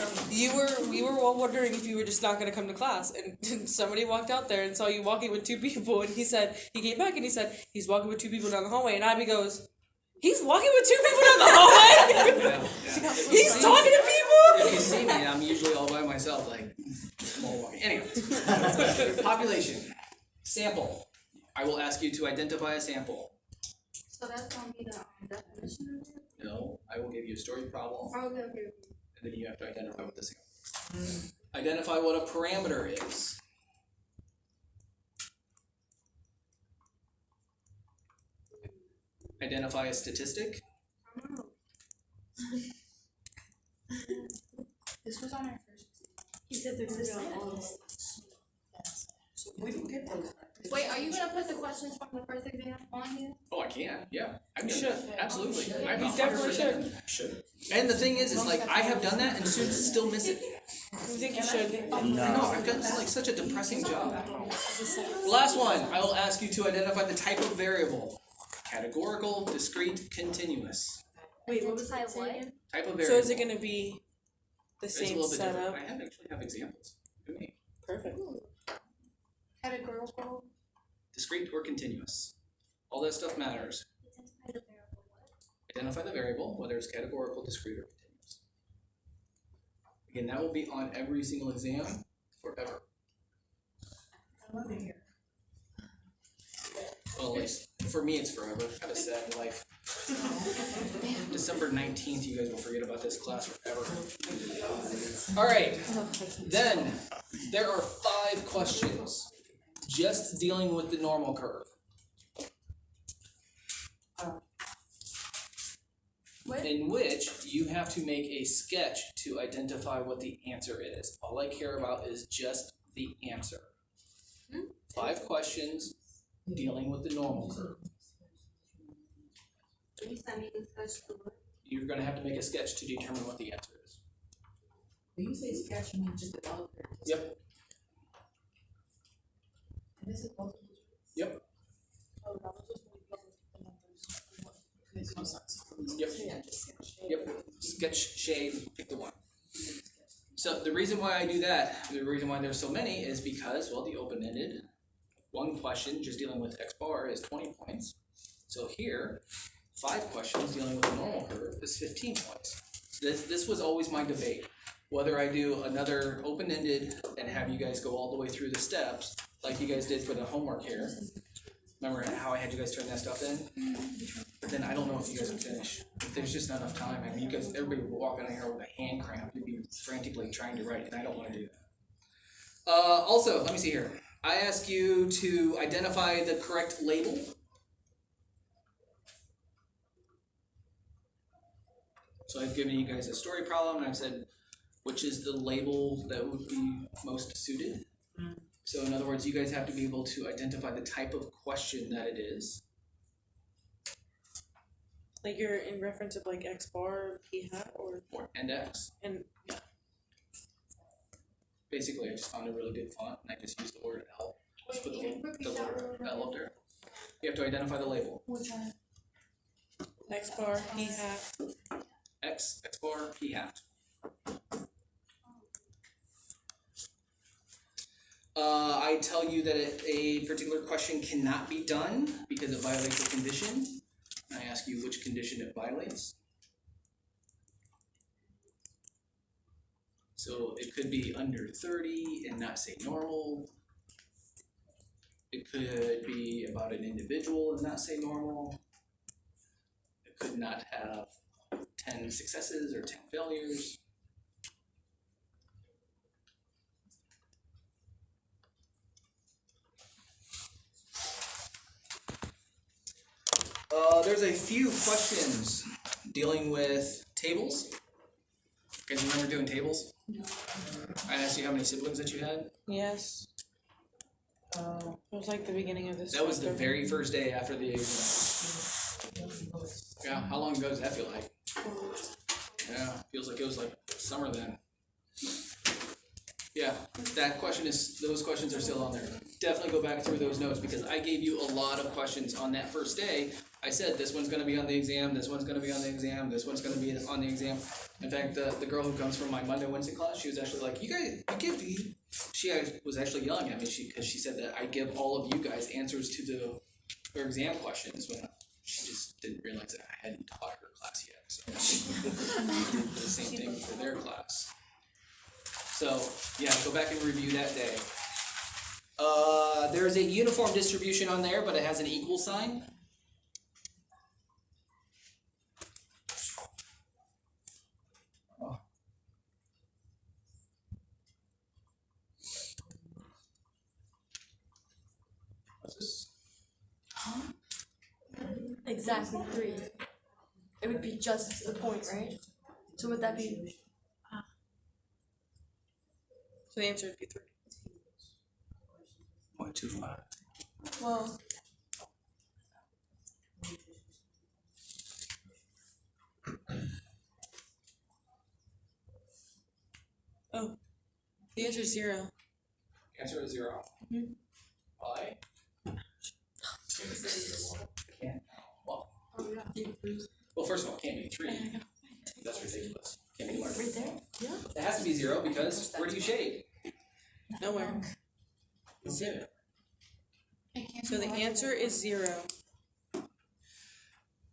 S1: We were all wondering if you were just not going to come to class, and somebody walked out there and saw you walking with two people, and he came back and he said, he's walking with two people down the hallway, and Abby goes, he's walking with two people down the hallway? Yeah. He's talking to people? If you see me, I'm usually all by myself, like, small walking. Anyway, population, sample. I will ask you to identify a sample.
S3: So that's gonna be the definition of it?
S1: No, I will give you a story problem,
S3: Okay.
S1: and then you have to identify what the sample. Identify what a parameter is. Identify a statistic.
S3: This was on our first. He said there's this on.
S4: So we don't get those.
S3: Wait, are you gonna put the questions from the first exam on here?
S1: Oh, I can. Yeah, I can.
S2: should.
S1: Absolutely.
S3: You
S1: I
S2: definitely should.
S1: Should. And the thing is like I have done that, and students still miss it.
S2: You think you should?
S1: I know. I've done like such a depressing job. Last one. I will ask you to identify the type of variable: categorical, discrete, continuous.
S3: Wait, what was that saying?
S1: Type of variable.
S2: So is it gonna be the
S1: It's a
S2: same
S1: little bit
S2: setup?
S1: different. I actually have examples. Look at me.
S2: Perfect.
S3: Categorical.
S1: Discrete or continuous. All that stuff matters. Identify the variable, whether it's categorical, discrete, or continuous. Again, that will be on every single exam forever.
S4: I love it here.
S1: Well, at least for me, it's forever. I have a sad life. December 19th, you guys will forget about this class forever. All right. Then, there are 5 questions just dealing with the normal curve. In which you have to make a sketch to identify what the answer is. All I care about is just the answer. 5 questions dealing with the normal curve. You're going to have to make a sketch to determine what the answer is.
S4: When you say sketch, you mean just develop it?
S1: Yep.
S4: And this is both.
S1: Yep.
S10: Oh, that was just the numbers.
S1: Yep. Yep. Sketch, shade, pick the one. So the reason why I do that, the reason why there's so many is because, well, the open-ended, one question just dealing with X bar is 20 points. So here, 5 questions dealing with the normal curve is 15 points. This was always my debate. Whether I do another open-ended and have you guys go all the way through the steps, like you guys did for the homework here. Remember how I had you guys turn that stuff in? But then I don't know if you guys would finish. If there's just not enough time. I mean, you guys, everybody would walk in here with a hand cramp. You'd be frantically trying to write, and I don't want to do that. Also, let me see here. I ask you to identify the correct label. So I've given you guys a story problem, and I've said, which is the label that would be most suited? So in other words, you guys have to be able to identify the type of question that it is.
S2: Like you're in reference of like X bar, P hat, or
S1: And X.
S2: and yeah.
S1: Basically, I just found a really good font, and I just used the word L. Just put the letter L up there. You have to identify the label.
S2: X bar, P hat.
S1: X bar, P hat. I tell you that a particular question cannot be done because it violates a condition. I ask you which condition it violates. So it could be under 30 and not say normal. It could be about an individual and not say normal. It could not have 10 successes or 10 failures. There's a few questions dealing with tables. You guys remember doing tables? I asked you how many siblings that you had.
S2: Yes. It was like the beginning of this.
S1: That was the very first day after the exam. Yeah, how long ago does that feel like? Yeah, feels like it was like summer then. Yeah, those questions are still on there. Definitely go back through those notes because I gave you a lot of questions on that first day. I said this one's going to be on the exam, this one's going to be on the exam, this one's going to be on the exam. In fact, the girl who comes from my Monday, Wednesday class, she was actually like, she was actually yelling at me because she said that I give all of you guys answers to her exam questions when she just didn't realize that I hadn't taught her class yet. So she did the same thing for their class. So, yeah, go back and review that day. There's a uniform distribution on there, but it has an equal sign. What's this?
S3: Exactly 3. It would be just the point, right? So would that be?
S2: So the answer would be 3.
S1: 0.25.
S3: Well,
S2: Oh, the answer is 0.
S1: Answer is 0. Why? Can't. Well, first of all, it can't be 3. That's ridiculous. Can't be more.
S3: right there. Yeah.
S1: It has to be 0 because where do you shade?
S2: Nowhere. 0. So the answer is 0.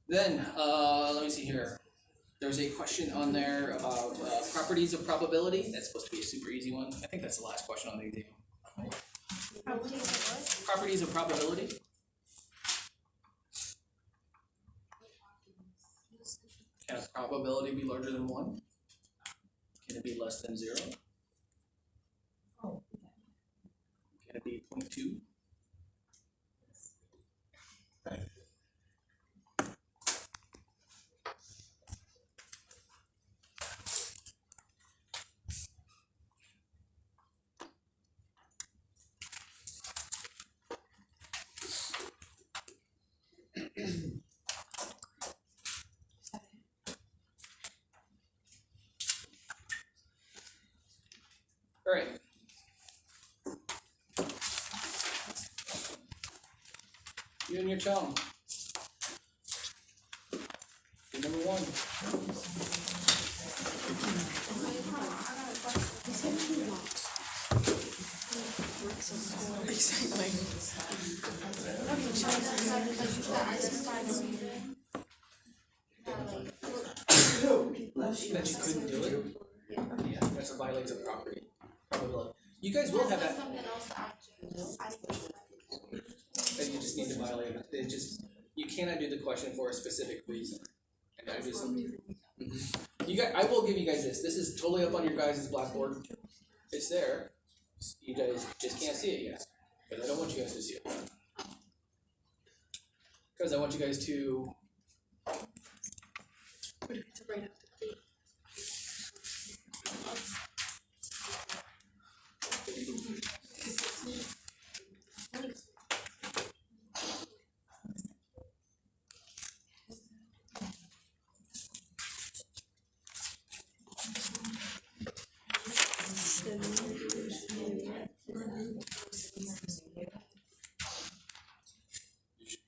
S1: Then, let me see here. There's a question on there about properties of probability. That's supposed to be a super easy one. I think that's the last question on the exam. Properties of probability. Can a probability be larger than 1? Can it be less than 0? Can it be 0.2? All right. You and your chum. You're number 1. That you couldn't do it? Yeah, that's a violation of property. Probability. You guys will have that. That you just need to violate it. You cannot do the question for a specific reason. And I just, I will give you guys this. This is totally up on your guys' blackboard. It's there. You guys just can't see it yet. But I don't want you guys to see it. Because I want you guys to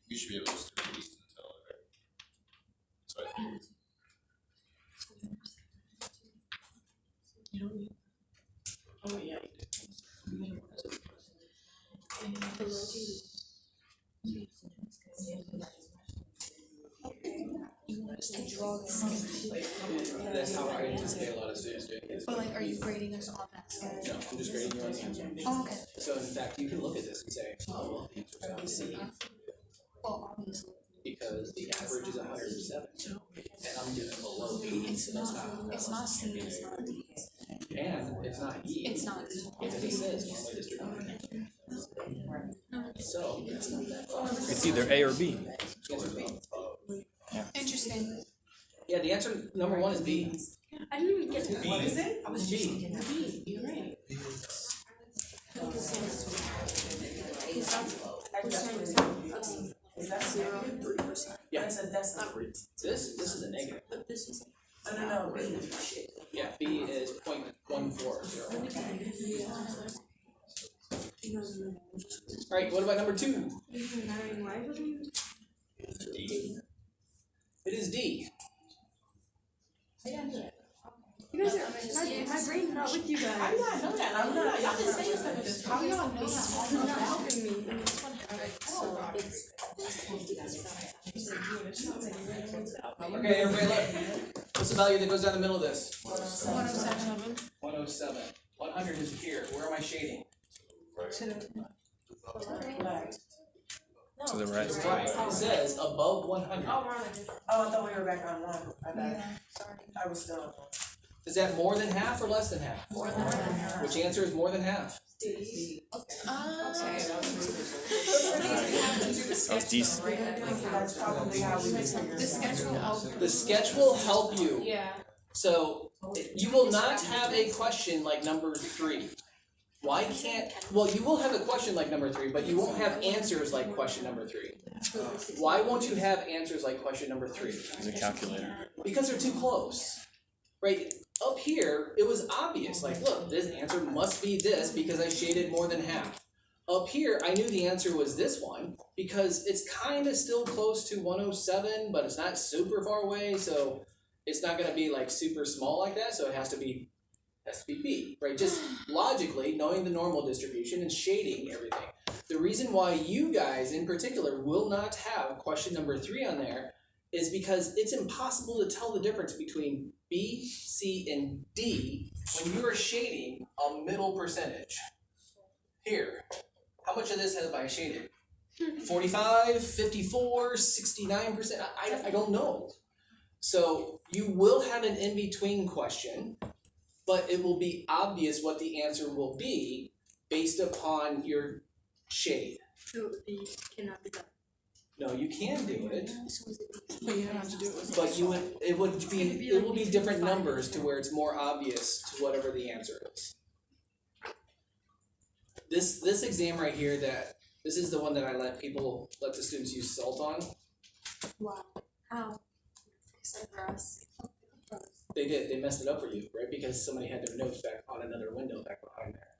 S5: You should be able to just at least tell it, right? So I think it's
S2: Oh, yeah.
S1: that's how I anticipate a lot of students doing it.
S7: But like, are you grading us on that scale?
S1: No, I'm just grading you on the answer.
S7: Oh, okay.
S1: So in fact, you can look at this and say, oh, well, the answer's on C.
S7: Well, obviously.
S1: Because the average is 107. And I'm doing below 80, so that's not.
S7: It's not C, it's not D.
S1: And it's not E.
S7: It's not E.
S1: Because it says normally distributed. So.
S6: It's either A or B.
S1: Yes or no?
S2: Interesting.
S1: Yeah, the answer number 1 is B.
S3: I didn't even get to that.
S4: What is it?
S1: I was B.
S4: You're right. Is that 0?
S1: Yeah.
S4: That's a decimal.
S1: This is a negative.
S3: But this is
S4: No.
S1: Yeah, B is 0.140. Alright, what about number 2? It is D.
S3: You guys are, my brain's not with you guys.
S4: I know that. I'm not. Y'all been saying stuff at this. How y'all know
S3: It's
S4: that?
S3: not helping me.
S1: Okay, everybody look. What's the value that goes down the middle of this?
S2: 107.
S1: 107. 100 is here. Where am I shading?
S6: To the right.
S1: Right. It says above 100.
S4: Oh, I thought we were back on 1. My bad. I was still on 1.
S1: Is that more than half or less than half?
S4: More than half.
S1: Which answer is more than half?
S6: That was decent.
S4: That's probably how we figured it.
S1: The sketch will help you.
S2: Yeah.
S1: So you will not have a question like number 3. Why can't, well, you will have a question like number 3, but you won't have answers like question number 3. Why won't you have answers like question number 3?
S6: The calculator.
S1: Because they're too close. Right? Up here, it was obvious, like, look, this answer must be this because I shaded more than half. Up here, I knew the answer was this one because it's kind of still close to 107, but it's not super far away, so it's not going to be like super small like that, so it has to be B, right? Just logically, knowing the normal distribution and shading everything. The reason why you guys in particular will not have question number 3 on there is because it's impossible to tell the difference between B, C, and D when you are shading a middle percentage. Here, how much of this have I shaded? 45, 54, 69%? I don't know. So you will have an in-between question, but it will be obvious what the answer will be based upon your shade.
S3: So it cannot be done.
S1: No, you can do it,
S2: But you don't have to do it with
S1: but it will be different numbers to where it's more obvious to whatever the answer is. This exam right here, this is the one that I let the students use salt on.
S3: Wow. How? Except for us.
S1: They did. They messed it up for you, right? Because somebody had their notes back on another window back behind there.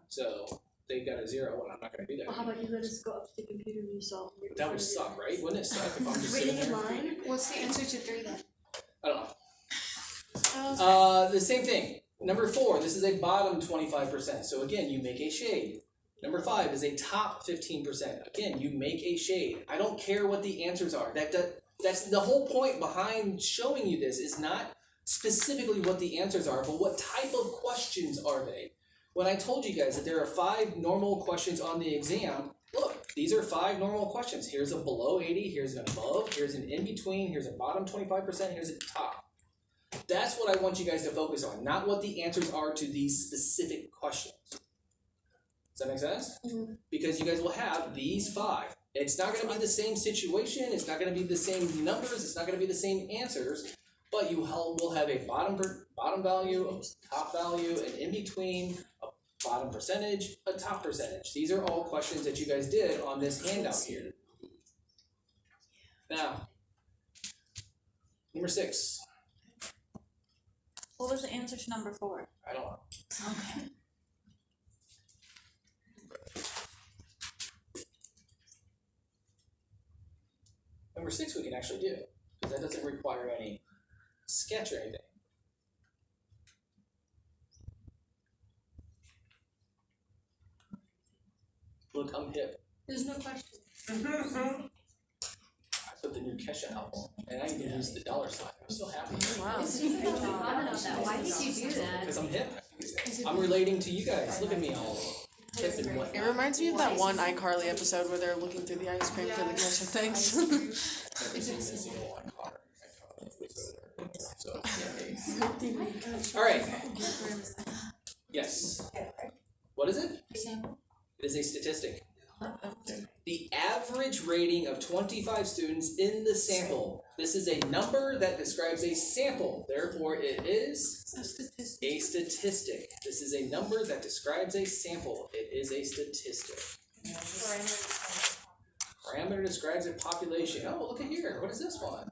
S1: So they got a 0, and I'm not going to do that.
S3: Well, how about you let us go up to the computer and you solve it?
S1: That would suck, right? Wouldn't it suck if I'm just
S3: Waiting
S1: sitting
S3: in
S1: there?
S3: line?
S2: What's the answer to 3 then?
S1: I don't know. The same thing. Number 4, this is a bottom 25%. So again, you make a shade. Number 5 is a top 15%. Again, you make a shade. I don't care what the answers are. That's the whole point behind showing you this is not specifically what the answers are, but what type of questions are they? When I told you guys that there are 5 normal questions on the exam, look, these are 5 normal questions. Here's a below 80, here's an above, here's an in-between, here's a bottom 25%, here's a top. That's what I want you guys to focus on, not what the answers are to these specific questions. Does that make sense?
S3: Mm-hmm.
S1: Because you guys will have these 5. It's not going to be the same situation, it's not going to be the same numbers, it's not going to be the same answers, but you will have a bottom value, a top value, an in-between, a bottom percentage, a top percentage. These are all questions that you guys did on this handout here. Now, number 6.
S10: What was the answer to number 4?
S1: I don't know.
S10: Okay.
S1: Number 6 we can actually do, because that doesn't require any sketch or anything. Look, I'm hip.
S3: There's no question.
S1: I put the new Kesha album, and I even used the $sign. I'm so happy.
S2: Wow.
S3: Why did you do that?
S1: Because I'm hip. I'm relating to you guys. Look at me all hip and
S2: It
S1: whatnot.
S2: reminds me of that one iCarly episode where they're looking through the ice cream for the ketchup things.
S1: All right. Yes. What is it? It is a statistic. The average rate grading of 25 students in the sample. This is a number that describes a sample. Therefore, it is a statistic. This is a number that describes a sample. It is a statistic. Parameter describes a population. Oh, look at here. What is this one?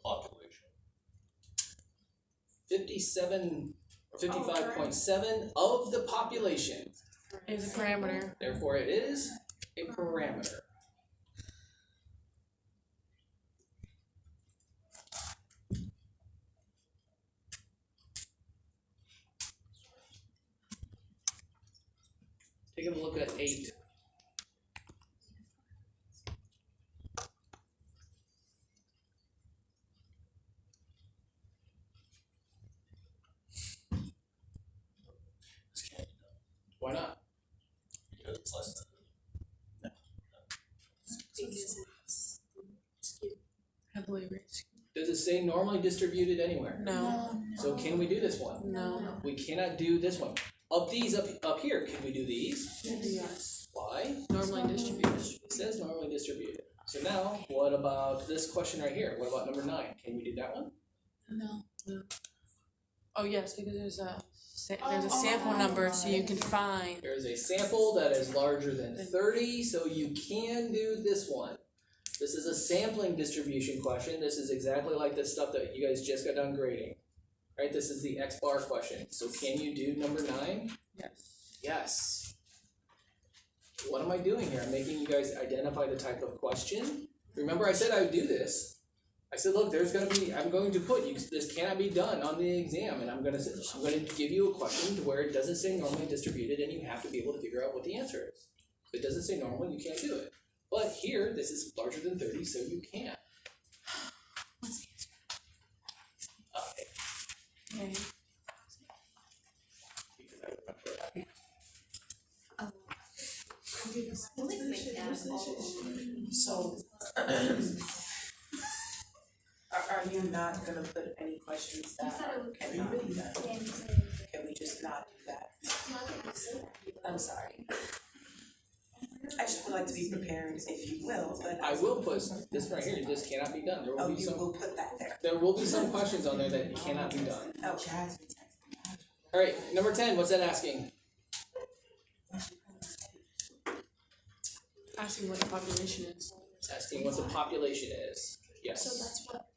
S5: Population.
S1: 57 or 55.7 of the population.
S2: Is a parameter.
S1: Therefore, it is a parameter. Take a look at 8. Why not?
S5: Because it's less than.
S2: I believe it's
S1: Does it say normally distributed anywhere?
S2: no.
S1: So can we do this one?
S2: No.
S1: We cannot do this one. Of these up here, can we do these?
S2: Yes.
S1: Why?
S2: Normally distributed.
S1: It says normally distributed. So now, what about this question right here? What about number 9? Can we do that one?
S10: No.
S2: Oh yes, because there's a sample number, so you can find.
S1: There is a sample that is larger than 30, so you can do this one. This is a sampling distribution question. This is exactly like the stuff that you guys just got done grading. Right? This is the X bar question. So can you do number 9?
S2: Yes.
S1: Yes. What am I doing here? I'm making you guys identify the type of question. Remember I said I would do this. I said, look, I'm going to put you, this cannot be done on the exam, and I'm going to give you a question to where it doesn't say normally distributed, and you have to be able to figure out what the answer is. If it doesn't say normal, you can't do it. But here, this is larger than 30, so you can.
S2: What's the answer? Okay.
S4: So, are you not gonna put any questions that cannot be done? Can we just not do that? I'm sorry. I just would like to be prepared, if you will, but.
S1: I will put this right here, this cannot be done. There
S4: Oh,
S1: will be
S4: you
S1: some,
S4: will put that there.
S1: there will be some questions on there that cannot be done.
S4: Okay.
S1: Alright, number 10, what's that asking?
S2: Asking what the population is.
S1: It's asking what the population is. Yes.
S3: So that's what.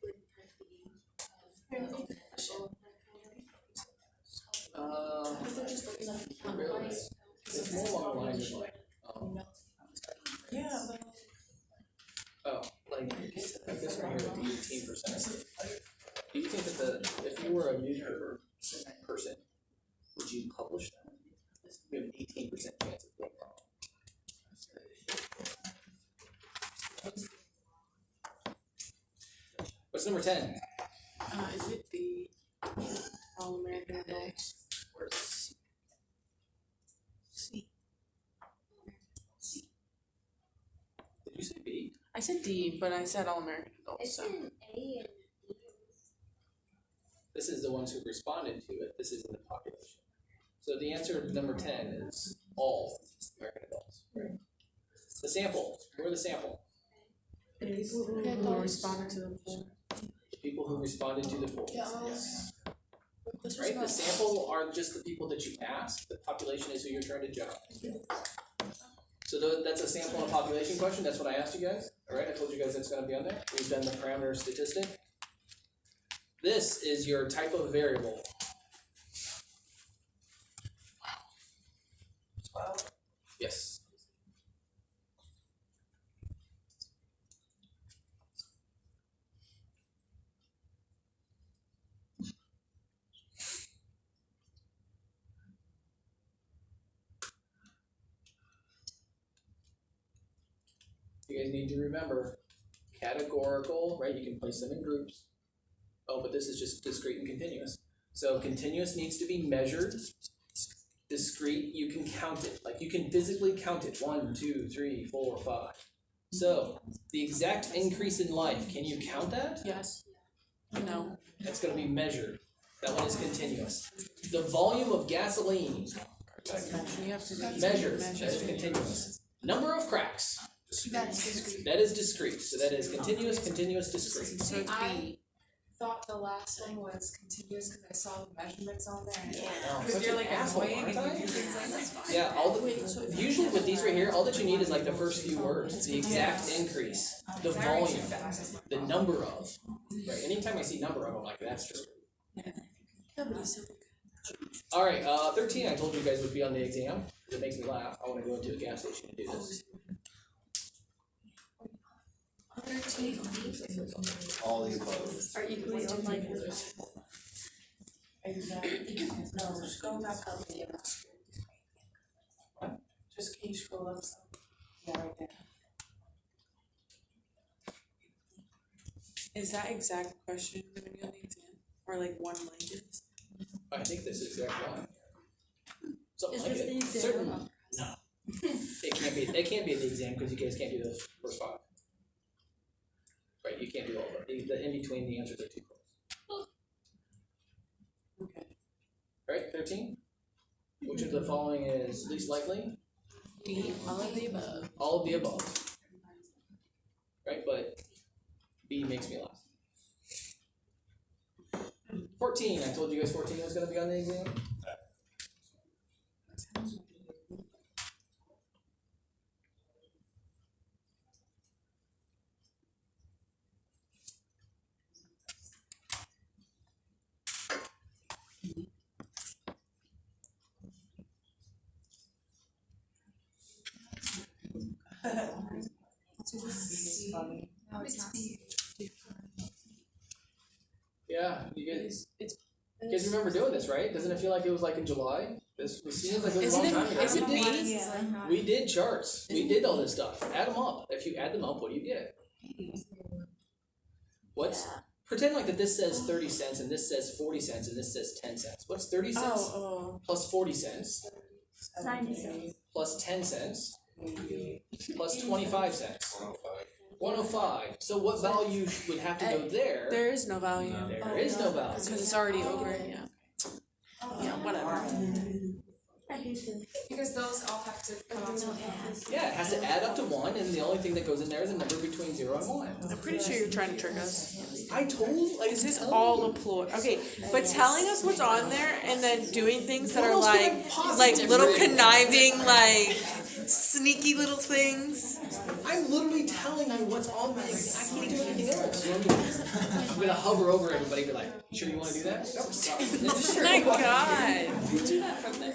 S1: Not really. It's more along the lines of like,
S4: Yeah, but.
S1: oh, like this right here with the 18%. Do you think that if you were a newspaper person, would you publish that? You have an 18% chance of being wrong. What's number 10?
S2: Is it the All American Adults or C?
S1: Did you say B?
S2: I said D, but I said All American Adults. So.
S3: A and B.
S1: This is the ones who responded to it. This isn't the population. So the answer to number 10 is all American adults. Right? The sample. Who are the sample?
S2: People who responded to the poll.
S1: The people who responded to the poll.
S3: Yes.
S1: Right? The sample are just the people that you asked. The population is who you're trying to judge. So that's a sample and population question. That's what I asked you guys. All right, I told you guys that's going to be on there. We've done the parameter statistic. This is your type of variable.
S4: 12.
S1: Yes. You guys need to remember categorical, right? You can place them in groups. Oh, but this is just discrete and continuous. So continuous needs to be measured. Discrete, you can count it. Like you can physically count it. 1, 2, 3, 4, 5. So the exact increase in life, can you count that?
S2: Yes. No.
S1: That's going to be measured. That one is continuous. The volume of gasoline
S2: We have to do
S1: Measures, that is continuous. Number of cracks, that is discrete, so that is continuous, continuous, discrete.
S2: So it's B.
S11: Thought the last one was continuous because I saw the measurements on there.
S1: No,
S11: Because
S1: such
S11: you're
S1: an
S11: like
S1: asshole,
S11: annoying
S1: aren't
S11: and
S1: I?
S11: you do things like that's fine.
S1: Yeah, usually with these right here, all that you need is like the first few words, the exact increase, the volume, the number of. Right, anytime I see number of, I'm like, that's just. Alright, 13, I told you guys would be on the exam. It makes me laugh. I want to go into a gas station and do this.
S5: All the above.
S3: Are equally unlikely.
S4: Exactly. No, just go back up there. Just can you scroll up some? Yeah, right there.
S2: Is that exact question gonna be on the exam? Or like one like it?
S1: I think this is exact one. Something
S3: Is
S1: like
S3: this
S1: it.
S3: the exam?
S1: Certain. No. It can't be the exam because you guys can't do the first five. Right, you can't do all of them. The in between the answers are too close.
S4: Okay.
S1: Right, 13? Which of the following is least likely?
S2: D, all of the above.
S1: All of the above. Right, but B makes me laugh. 14, I told you guys 14 was going to be on the exam.
S11: No, it's not.
S1: Yeah, you guys remember doing this, right? Doesn't it feel like it was like in July? This seems like it was a long time ago.
S2: Is it
S1: We did-
S2: B?
S1: We did charts. We did all this stuff. Add them up. If you add them up, what do you get? What's pretend like that this says 30 cents and this says 40 cents and this says 10 cents. What's 30 cents plus 40 cents
S3: 90 cents.
S1: plus 10 cents plus 25 cents? 105. So what value would have to go there?
S2: There is no value.
S1: There is no value.
S2: Because it's already over, yeah. Yeah, whatever.
S11: Because those all have to come out to
S1: Yeah, it has to add up to 1, and the only thing that goes in there is a number between 0 and 1.
S2: I'm pretty sure you're trying to trick us.
S1: I told like
S2: Is this all a ploy? Okay, but telling us what's on there and then doing things that
S1: What
S2: are
S1: else could I
S2: like
S1: possibly
S2: little
S1: do?
S2: conniving, like sneaky little things.
S1: I'm literally telling you what's on there. I can't do anything else. You know what I mean? I'm gonna hover over everybody and be like, "You sure you want to do that?" No, sorry.
S2: Oh my god.
S11: do that from there.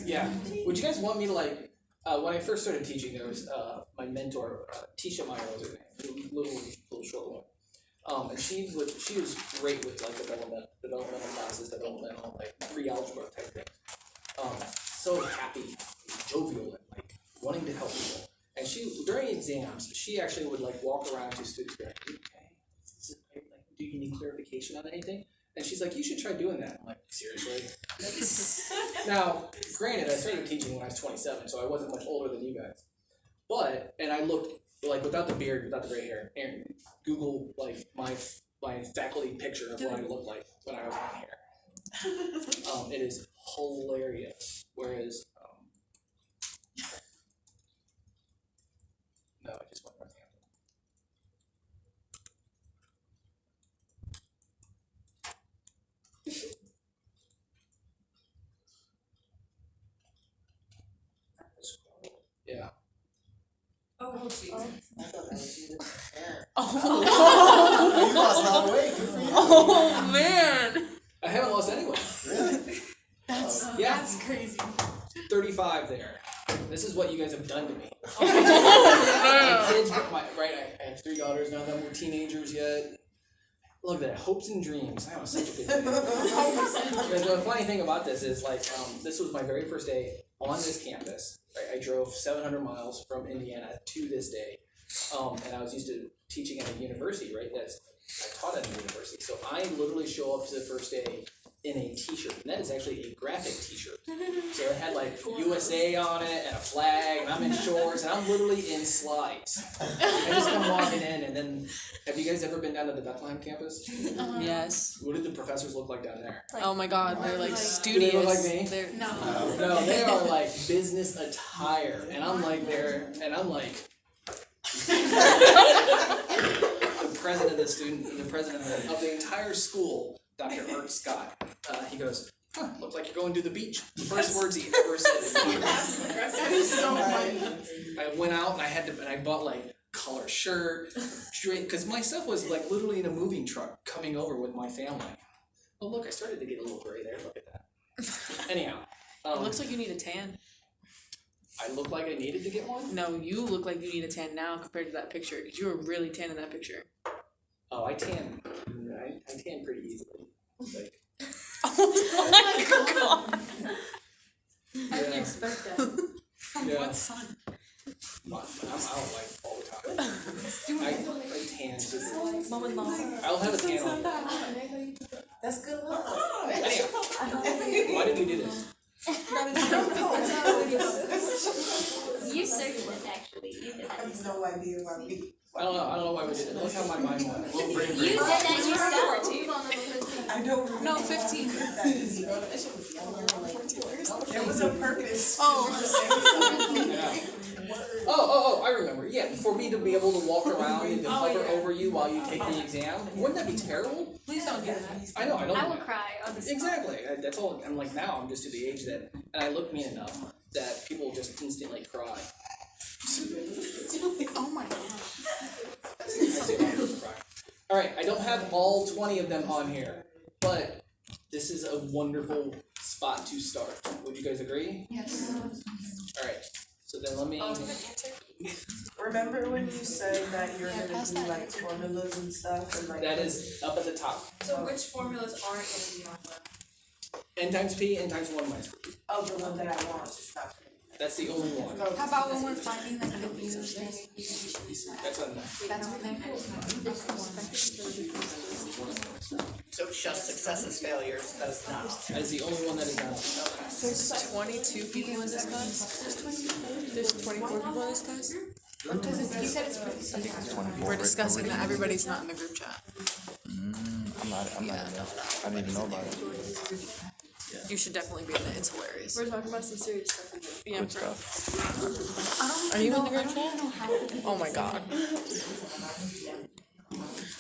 S1: Yeah. Would you guys want me to like? When I first started teaching, there was my mentor, Tisha Meyer was her name, little short one. And she was great with like developmental classes, developmental like pre-algebra type things. So happy, jovial, and like wanting to help people. And she during exams, she actually would like walk around to students, be like, "Okay, do you need clarification on anything?" And she's like, "You should try doing that." I'm like, "Seriously?" Now, granted, I started teaching when I was 27, so I wasn't much older than you guys. But, and I looked, like, without the beard, without the gray hair, and Google, like, my faculty picture of what I looked like when I was on hair. It is hilarious. Whereas, no, I just went right there. Yeah.
S11: Oh, geez.
S5: I thought that was you.
S2: Oh,
S5: You lost a lot of weight. Good for you.
S2: oh man.
S1: I haven't lost anyone.
S5: Really?
S1: Yeah,
S11: crazy.
S1: 35 there. This is what you guys have done to me.
S2: No.
S1: My kids, I have 3 daughters, none of them were teenagers yet. Look at that, hopes and dreams. That was such a good thing. The funny thing about this is, like, this was my very first day on this campus. Right? I drove 700 miles from Indiana to this day, and I was used to teaching at a university. Right, I taught at a university, so I literally show up to the first day in a t-shirt, and that is actually a graphic t-shirt. So it had like USA on it and a flag, and I'm in shorts, and I'm literally in slides. I just come walking in, and then, have you guys ever been down to the Bethlehem campus?
S2: Yes.
S1: What did the professors look like down there?
S2: Oh my God, they're like
S1: Do
S2: studious.
S1: they look like me?
S2: They're,
S1: No, they are like business attire, and I'm like there, and I'm like the president of the entire school, Dr. Art Scott. He goes, "Huh, looks like you're going to the beach." The first words he ever said to me.
S4: That is so funny.
S1: I went out and I bought like color shirt, straight, because my stuff was like literally in a moving truck coming over with my family. Oh look, I started to get a little gray there. Look at that. Anyhow,
S2: it looks like you need a tan.
S1: I look like I needed to get one.
S2: No, you look like you need a tan now compared to that picture, because you were really tan in that picture.
S1: Oh, I tan. I tan pretty easily. Like,
S2: Oh my God.
S3: I didn't expect that.
S2: From
S1: Yeah.
S2: what sun?
S1: I'm out like all the time. I tan super.
S3: Mom and mom.
S1: I'll have a tan on.
S4: That's good luck.
S1: Anyhow, why did we do this?
S7: You circled it actually. You did
S4: I
S7: that.
S4: have no idea why we.
S1: I don't know why we did it. Look how my mind went.
S7: You did that yourself.
S4: I don't remember.
S2: No, 15.
S4: There was a purpose.
S1: Yeah. Oh, I remember. Yeah, for me to be able to walk around and hover over you while you take the exam. Wouldn't that be terrible?
S4: Please don't get it.
S1: I know, I don't.
S7: I will cry on the spot.
S1: Exactly. That's all. I'm like, now I'm just to the age that, and I look mean enough that people just instantly cry.
S2: Oh my God.
S1: All right, I don't have all 20 of them on here, but this is a wonderful spot to start. Would you guys agree?
S11: Yes.
S1: All right. So then let me.
S4: Remember when you said that you're gonna do like formulas and stuff and like.
S1: That is up at the top.
S11: So which formulas aren't gonna be on the?
S1: N times P, N times 1 minus P.
S4: Oh, the one that I want, just not.
S1: That's the only one.
S11: How about when we're finding like the views thing?
S1: That's enough.
S11: That's what
S9: So just successes, failures, does not.
S1: That is the only one that is not.
S2: There's 22 people in this class? There's 24 people in this class?
S11: You said it's pretty.
S2: We're discussing that everybody's not in the group chat.
S6: I'm not in there. I didn't even know about it.
S2: You should definitely be in it, it's hilarious.
S3: We're talking about some serious stuff.
S2: Yeah,
S6: Good
S2: bro.
S6: stuff.
S2: Are you in the group chat? Oh my God.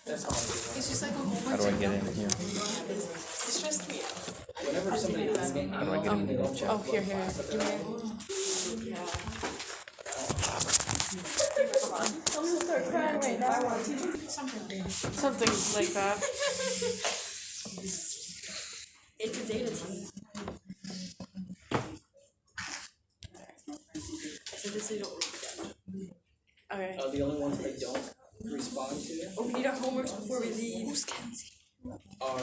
S1: That's all.
S11: It's just like a whole
S6: How
S11: bunch
S6: do I
S11: of
S6: get in here?
S2: It stressed me out.
S1: Whenever somebody is in,
S6: How do I get in
S1: they
S6: here?
S1: don't check.
S2: Oh, here. Give me your. Something like that.
S3: It's a data team. So just so you don't forget.
S2: Okay.
S1: The only ones that I don't respond to
S3: Oh, we need our homeworks before we leave.
S2: Who's Kenzie?
S1: are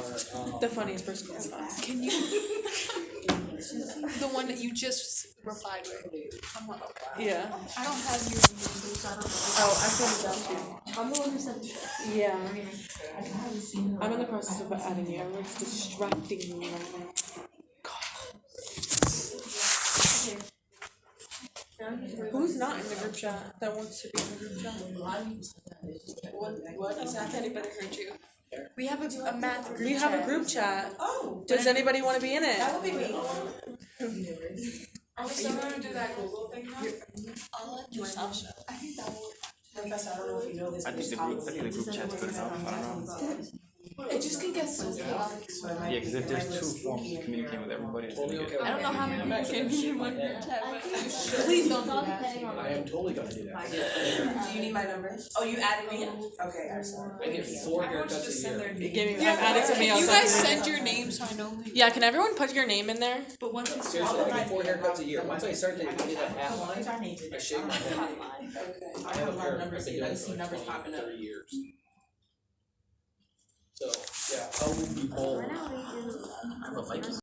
S2: The funniest person in this class. Can you? The one that you just replied with. Yeah.
S11: I don't have your
S2: Oh, I sent it down to you.
S3: I'm the one who sent it.
S2: Yeah. I'm in the process of adding you. Everyone's distracting me right now. Who's not in the group chat that wants to be in the group chat?
S4: What is that?
S2: Anybody heard you?
S3: We have a math group
S2: We have a group chat.
S4: Oh,
S2: Does anybody want to be in it?
S4: that would be me.
S11: Are we still gonna do that Google thing now?
S4: I think that will. Professor, I don't know if you know this,
S6: I
S4: but
S6: think
S4: it's
S6: the group chat's good enough. I don't know.
S11: It just can get so chaotic.
S6: Yeah, because if there's two forms of communicating with everybody, it's
S1: totally
S6: gonna
S1: okay
S6: get.
S1: with
S3: I don't know how many
S1: I'm
S3: people can be in one group chat, but
S11: Please don't do that.
S1: I am totally gonna do that.
S4: Do you need my number? Oh, you added me? Okay, I'm sorry.
S1: I get 4 haircuts a year.
S2: I've added to me.
S11: You guys send your names so I know who.
S2: Yeah, can everyone put your name in there?
S3: but once we
S1: Seriously, I get 4 haircuts a year. Once I start to get a hat line, I shave my head.
S4: Okay.
S1: I have a pair. I've been doing it for like 20, 30 years. So, yeah, I will be bold.
S7: We're not really doing
S1: I'm a Viking.